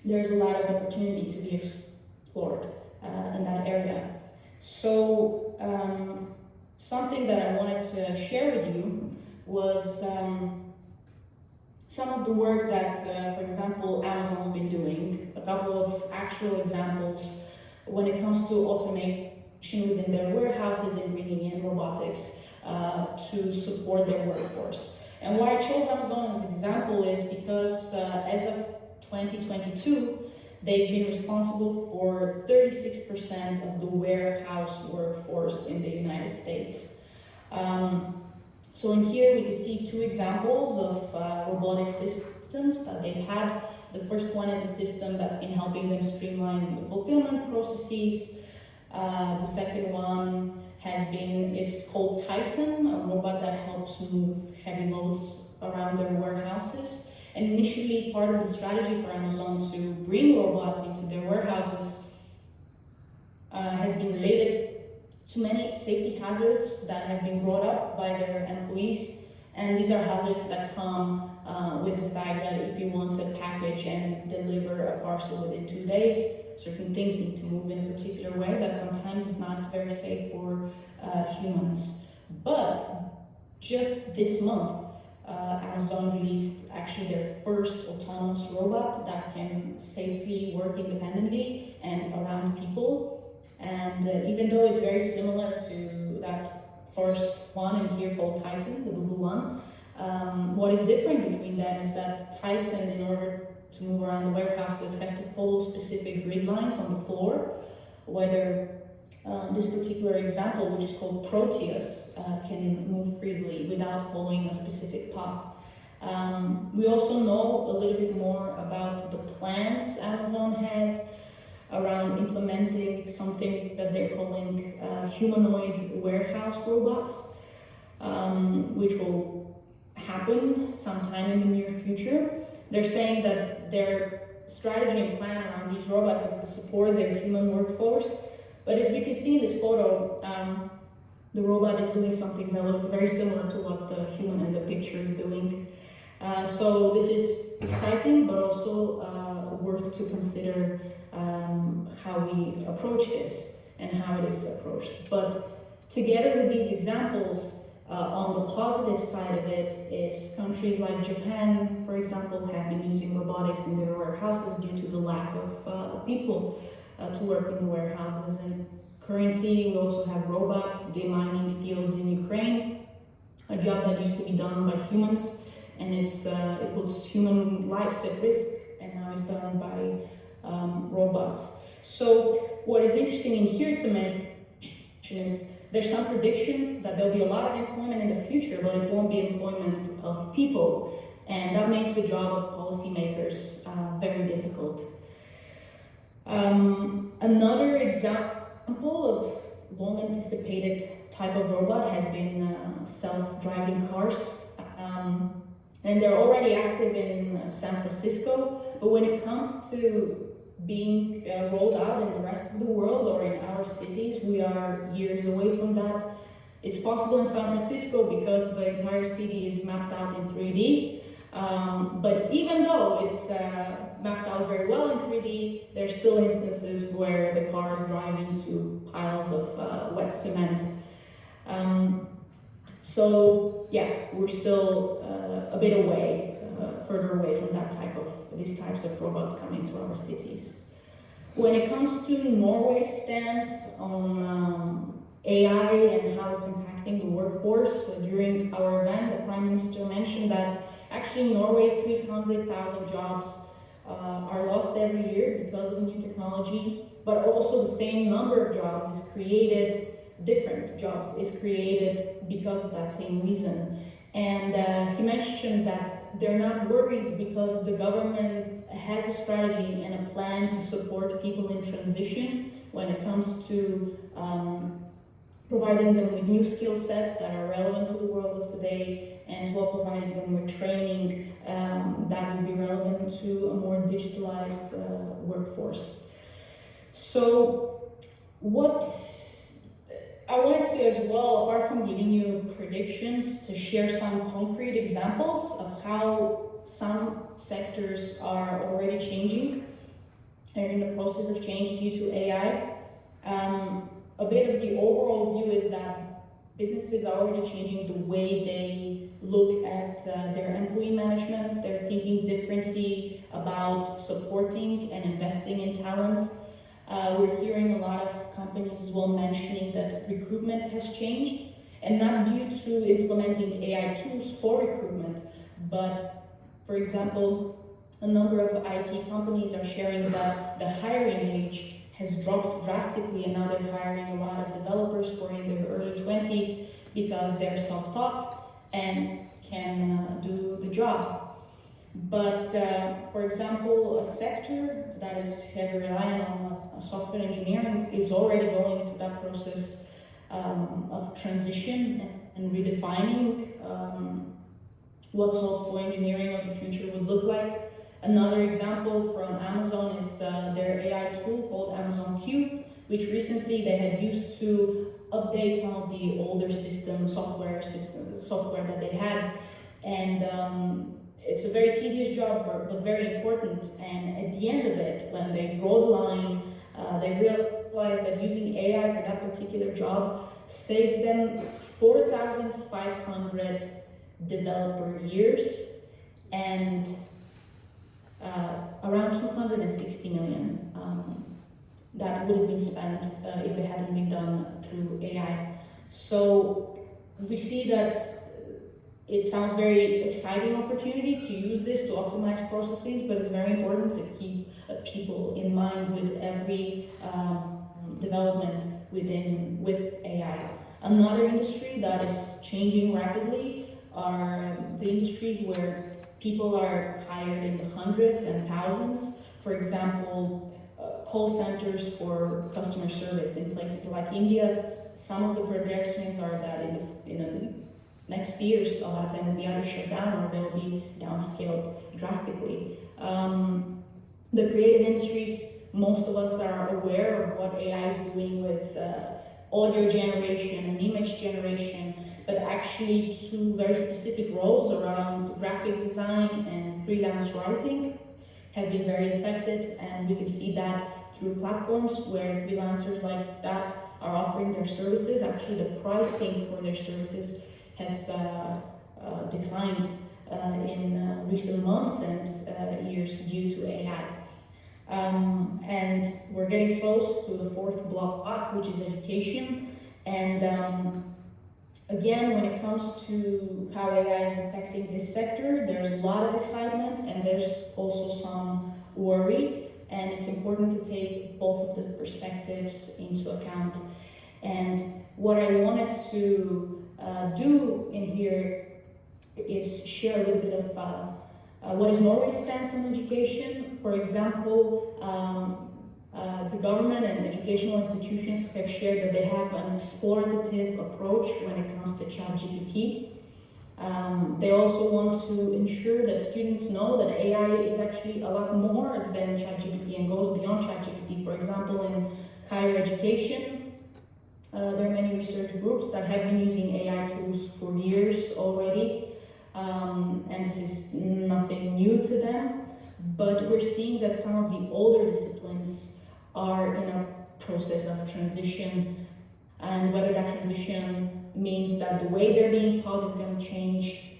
there's a lot of opportunity to be explored in that area. So something that I wanted to share with you was some of the work that, for example, Amazon's been doing, a couple of actual examples when it comes to automation within their warehouses and bringing in robotics to support their workforce. And why I chose Amazon as an example is because as of 2022, they've been responsible for 36% of the warehouse workforce in the United States. So in here we can see 2 examples of robotic systems that they've had. The first one is a system that's been helping them streamline the fulfillment processes. The second one is called Titan, a robot that helps move heavy loads around their warehouses. And initially, part of the strategy for Amazon to bring robots into their warehouses has been related to many safety hazards that have been brought up by their employees. And these are hazards that come with the fact that if you want to package and deliver a parcel within 2 days, certain things need to move in a particular way that sometimes is not very safe for humans. But just this month, Amazon released actually their first autonomous robot that can safely work independently and around people. And even though it's very similar to that first one in here called Titan, the blue one, what is different between them is that Titan, in order to move around the warehouses, has to follow specific grid lines on the floor, whether this particular example, which is called Proteus, can move freely without following a specific path. We also know a little bit more about the plans Amazon has around implementing something that they're calling humanoid warehouse robots, which will happen sometime in the near future. They're saying that they're strategy and plan around these robots is to support their human workforce. But as we can see in this photo, the robot is doing something very similar to what the human in the picture is doing. So this is exciting, but also worth to consider how we approach this and how it is approached. But together with these examples, on the positive side of it is countries like Japan, for example, have been using robotics in their warehouses due to the lack of people to work in the warehouses. And currently we also have robots demining fields in Ukraine, a job that used to be done by humans, and it puts human lives at risk, and now it's done by robots. So what is interesting in here to mention is there's some predictions that there'll be a lot of employment in the future, but it won't be employment of people, and that makes the job of policymakers very difficult. Another example of long-anticipated type of robot has been self-driving cars, and they're already active in San Francisco, but when it comes to being rolled out in the rest of the world or in our cities, we are years away from that. It's possible in San Francisco because the entire city is mapped out in 3D, but even though it's mapped out very well in 3D, there's still instances where the cars drive into piles of wet cement. So yeah, we're still a bit away, further away from these types of robots coming to our cities. When it comes to Norway's stance on AI and how it's impacting the workforce, during our event, the Prime Minister mentioned that actually in Norway 300,000 jobs are lost every year because of new technology, but also the same number of jobs is created, different jobs is created because of that same reason. And he mentioned that they're not worried because the government has a strategy and a plan to support people in transition when it comes to providing them with new skill sets that are relevant to the world of today, and as well providing them with training that will be relevant to a more digitalized workforce. So what I wanted to as well, apart from giving you predictions, to share some concrete examples of how some sectors are already changing and in the process of change due to AI. A bit of the overall view is that businesses are already changing the way they look at their employee management. They're thinking differently about supporting and investing in talent. We're hearing a lot of companies as well mentioning that recruitment has changed, and not due to implementing AI tools for recruitment, but for example, a number of IT companies are sharing that the hiring age has dropped drastically, and now they're hiring a lot of developers who are in their early 20s because they're self-taught and can do the job. But for example, a sector that is heavily reliant on software engineering is already going through that process of transition and redefining what software engineering of the future would look like. Another example from Amazon is their AI tool called Amazon Q, which recently they had used to update some of the older software that they had. And it's a very tedious job, but very important. And at the end of it, when they draw the line, they realized that using AI for that particular job saved them 4,500 developer years and around 260 million that would have been spent if it hadn't been done through AI. So we see that it sounds very exciting opportunity to use this to optimize processes, but it's very important to keep people in mind with every development with AI. Another industry that is changing rapidly are the industries where people are hired in the hundreds and thousands. For example, call centers for customer service in places like India. Some of the projections are that in the next years, a lot of them will be either shut down or they will be downscaled drastically. the creative industries, most of us are aware of what AI is doing with audio generation and image generation, but actually two very specific roles around graphic design and freelance writing have been very affected, and we can see that through platforms where freelancers like that are offering their services. Actually, the pricing for their services has declined in recent months and years due to AI. And we're getting close to the fourth block, which is education. And again, when it comes to how AI is affecting this sector, there's a lot of excitement and there's also some worry. And it's important to take both of the perspectives into account. And what I wanted to do in here is share a little bit of what is Norway's stance on education. For example, the government and educational institutions have shared that they have an explorative approach when it comes to ChatGPT. They also want to ensure that students know that AI is actually a lot more than ChatGPT and goes beyond ChatGPT. For example, in higher education, there are many research groups that have been using AI tools for years already. And this is nothing new to them, but we're seeing that some of the older disciplines are in a process of transition, and whether that transition means that the way they're being taught is going to change,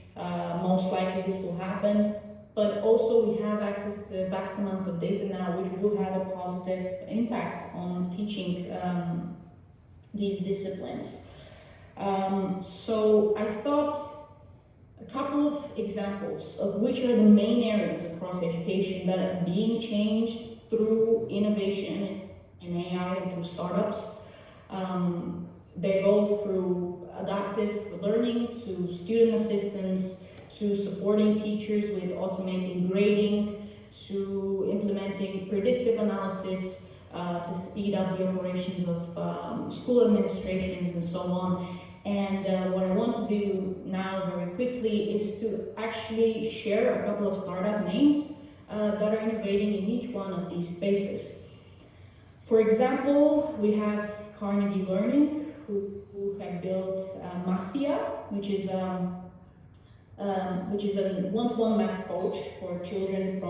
most likely this will happen, but also we have access to vast amounts of data now which will have a positive impact on teaching these disciplines. So I thought a couple of examples of which are the main areas across education that are being changed through innovation in AI and through startups. They go through adaptive learning to student assistance, to supporting teachers with automating grading, to implementing predictive analysis to speed up the operations of school administrations and so on. And what I want to do now very quickly is to actually share a couple of startup names that are innovating in each one of these spaces. For example, we have Carnegie Learning, who have built Mathia, which is a one-to-one math coach for students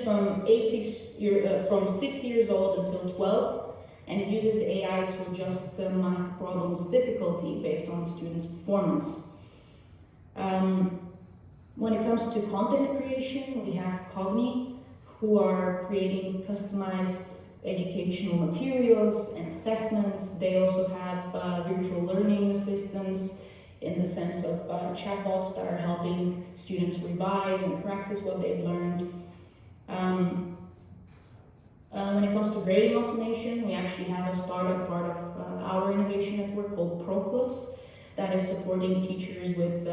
from 6 years old until 12. And it uses AI to adjust the math problem's difficulty based on the student's performance. When it comes to content creation, we have Cogni, who are creating customized educational materials and assessments. They also have virtual learning assistants in the sense of chatbots that are helping students revise and practice what they've learned. When it comes to grading automation, we actually have a startup part of our innovation network called Proclus that is supporting teachers with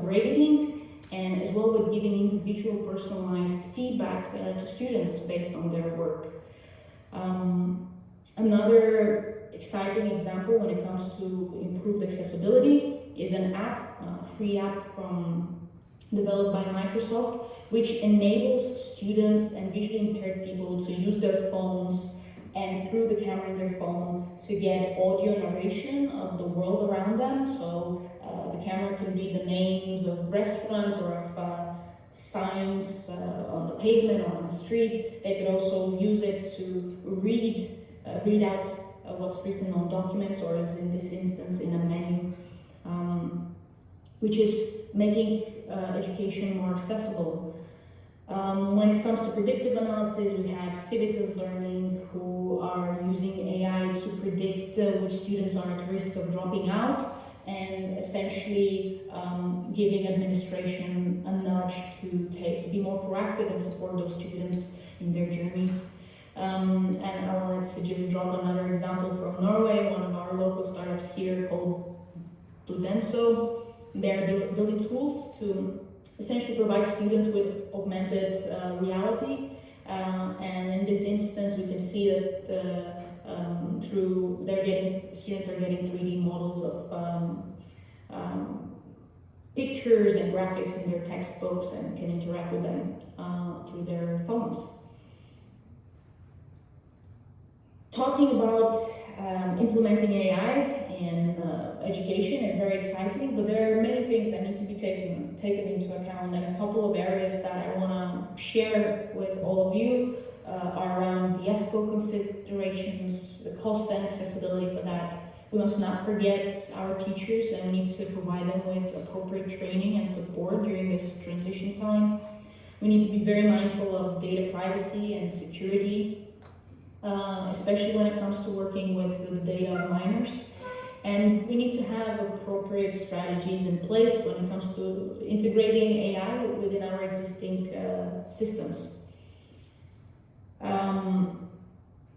grading and as well with giving individual personalized feedback to students based on their work. Another exciting example when it comes to improved accessibility is an app, a free app developed by Microsoft, which enables students and visually impaired people to use their phones and through the camera in their phone to get audio narration of the world around them. So the camera can read the names of restaurants or of signs on the pavement or on the street. They could also use it to read out what's written on documents, or as in this instance in a menu, which is making education more accessible. When it comes to predictive analysis, we have Civitas Learning, who are using AI to predict which students are at risk of dropping out, and essentially giving administration a nudge to be more proactive and support those students in their journeys. And I wanted to just drop another example from Norway, one of our local startups here called Dudenso. They're building tools to essentially provide students with augmented reality. And in this instance, we can see that students are getting 3D models of pictures and graphics in their textbooks and can interact with them through their phones. Talking about implementing AI in education is very exciting, but there are many things that need to be taken into account, and a couple of areas that I want to share with all of you are around the ethical considerations, the cost and accessibility for that. We must not forget our teachers and need to provide them with appropriate training and support during this transition time. We need to be very mindful of data privacy and security, especially when it comes to working with the data of minors. And we need to have appropriate strategies in place when it comes to integrating AI within our existing systems.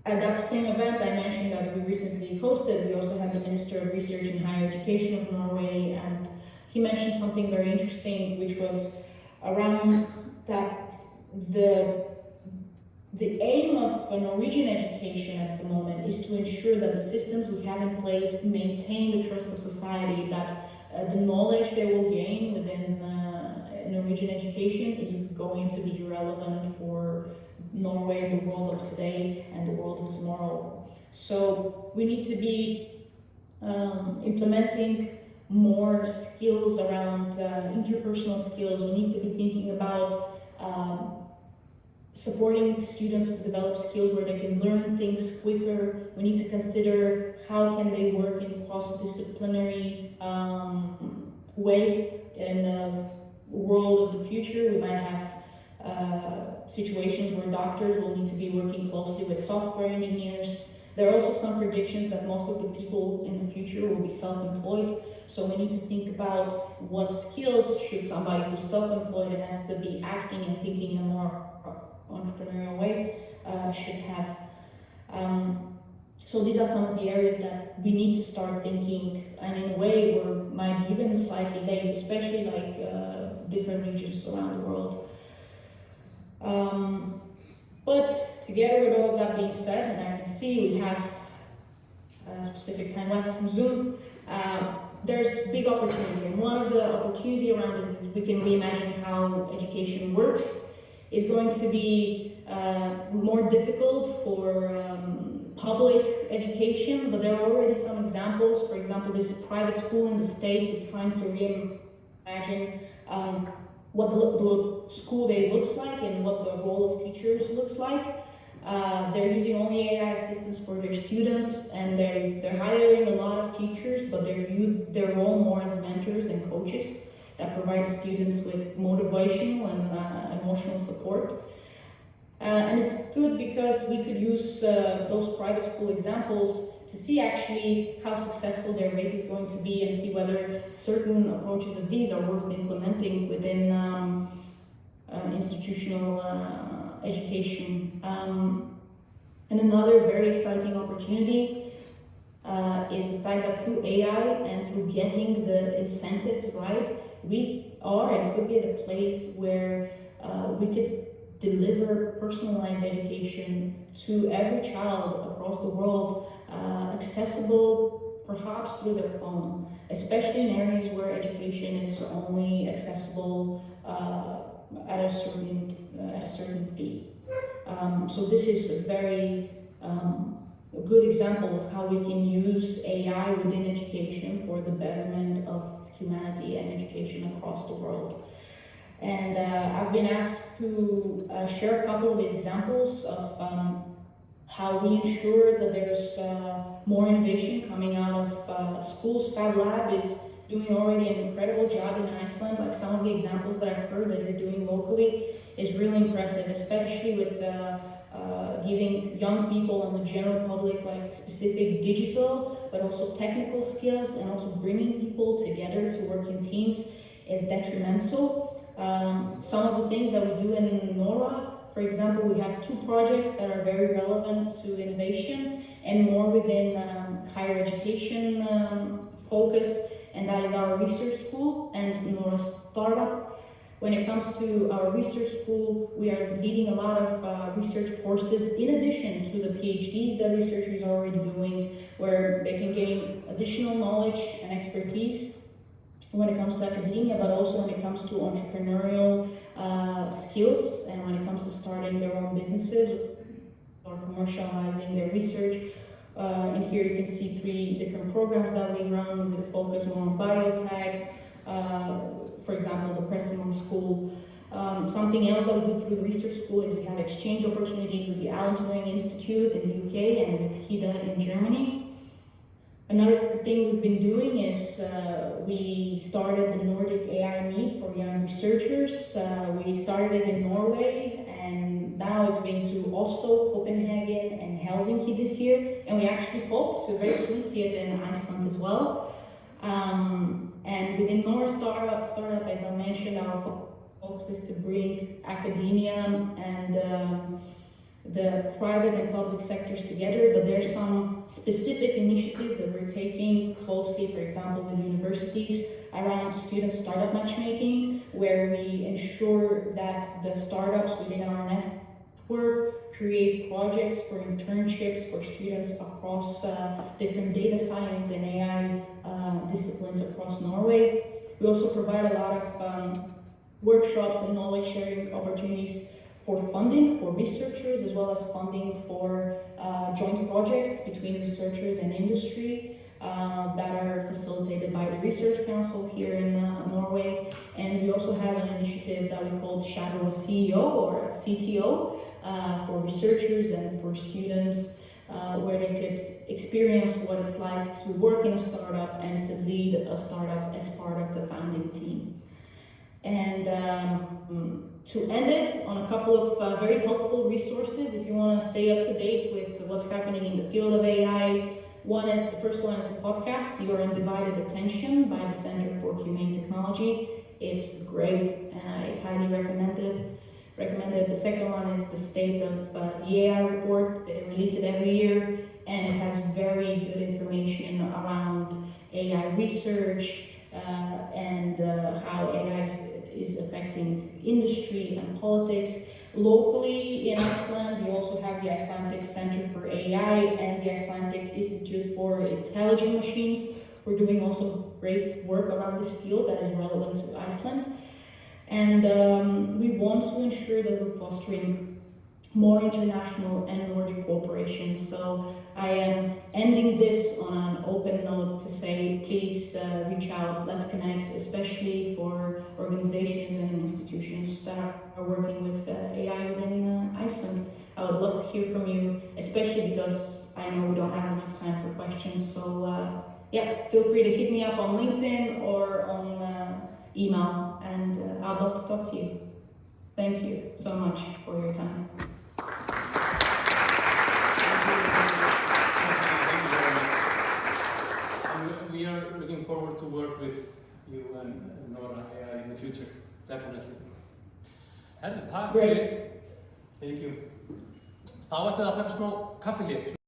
At that same event I mentioned that we recently hosted, we also had the Minister of Research and Higher Education of Norway, and he mentioned something very interesting, which was around that the aim of Norwegian education at the moment is to ensure that the systems we have in place maintain the trust of society, that the knowledge they will gain within Norwegian education is going to be relevant for Norway and the world of today and the world of tomorrow. So we need to be implementing more skills around interpersonal skills. We need to be thinking about supporting students to develop skills where they can learn things quicker. We need to consider how can they work in a cross-disciplinary way in the world of the future. We might have situations where doctors will need to be working closely with software engineers. There are also some predictions that most of the people in the future will be self-employed. So we need to think about what skills should somebody who's self-employed and has to be acting and thinking in a more entrepreneurial way should have. So these are some of the areas that we need to start thinking, and in a way we're might be even slightly late, especially like different regions around the world. But together with all of that being said, and I can see we have a specific time left from Zoom, there's big opportunity, and one of the opportunity around this is we can reimagine how education works. Is going to be more difficult for public education, but there are already some examples. For example, this private school in the States is trying to reimagine what the school day looks like and what the role of teachers looks like. They're using only AI assistants for their students, and they're hiring a lot of teachers, but they view their role more as mentors and coaches that provide students with motivational and emotional support. And it's good because we could use those private school examples to see actually how successful their rate is going to be and see whether certain approaches of these are worth implementing within institutional education. And another very exciting opportunity is the fact that through AI and through getting the incentives right, we are and could be at a place where we could deliver personalized education to every child across the world, accessible perhaps through their phone, especially in areas where education is only accessible at a certain fee. So this is a very a good example of how we can use AI within education for the betterment of humanity and education across the world. And I've been asked to share a couple of examples of how we ensure that there's more innovation coming out of schools. Fab Lab is doing already an incredible job in Iceland. Like some of the examples that I've heard that you're doing locally is really impressive, especially with giving young people and the general public like specific digital but also technical skills, and also bringing people together to work in teams is detrimental. Some of the things that we do in Nora, for example, we have 2 projects that are very relevant to innovation and more within higher education focus, and that is our research school and Nora startup. When it comes to our research school, we are leading a lot of research courses in addition to the PhDs that researchers are already doing, where they can gain additional knowledge and expertise when it comes to academia, but also when it comes to entrepreneurial skills, and when it comes to starting their own businesses or commercializing their research. And here you can see 3 different programs that we run with a focus more on biotech. For example, the Pressimon School. Something else that we do through the research school is we have exchange opportunities with the Alan Turing Institute in the UK and with HIDA in Germany. Another thing we've been doing is we started the Nordic AI Meet for young researchers. We started it in Norway, and now it's been to Oslo, Copenhagen, and Helsinki this year. And we actually hope to very soon see it in Iceland as well. And within Nora Startup, as I mentioned, our focus is to bring academia and the private and public sectors together, but there's some specific initiatives that we're taking closely, for example, with universities around student startup matchmaking, where we ensure that the startups within our network create projects for internships for students across different data science and AI disciplines across Norway. We also provide a lot of workshops and knowledge sharing opportunities for funding for researchers, as well as funding for joint projects between researchers and industry that are facilitated by the Research Council here in Norway. And we also have an initiative that we call Shadow a CEO or a CTO for researchers and for students, where they could experience what it's like to work in a startup and to lead a startup as part of the founding team. And to end it on a couple of very helpful resources if you want to stay up to date with what's happening in the field of AI. The first one is a podcast, Your Undivided Attention by the Center for Humane Technology. It's great and I highly recommend it. The second one is the State of the AI report. They release it every year, and it has very good information around AI research and how AI is affecting industry and politics. Locally in Iceland, we also have the Icelandic Center for AI and the Icelandic Institute for Intelligent Machines. We're doing also great work around this field that is relevant to Iceland. And we want to ensure that we're fostering more international and Nordic cooperation. So I am ending this on an open note to say, please reach out, let's connect, especially for organizations and institutions that are working with AI within Iceland. I would love to hear from you, especially because I know we don't have enough time for questions. So yeah, feel free to hit me up on LinkedIn or on email, and I'd love to talk to you. Thank you so much for your time. We are looking forward to work with you and Nora.ia in the future, definitely. Herðu, takk fyrir. Thank you. Þá ætlum við að taka smá kaffi hér.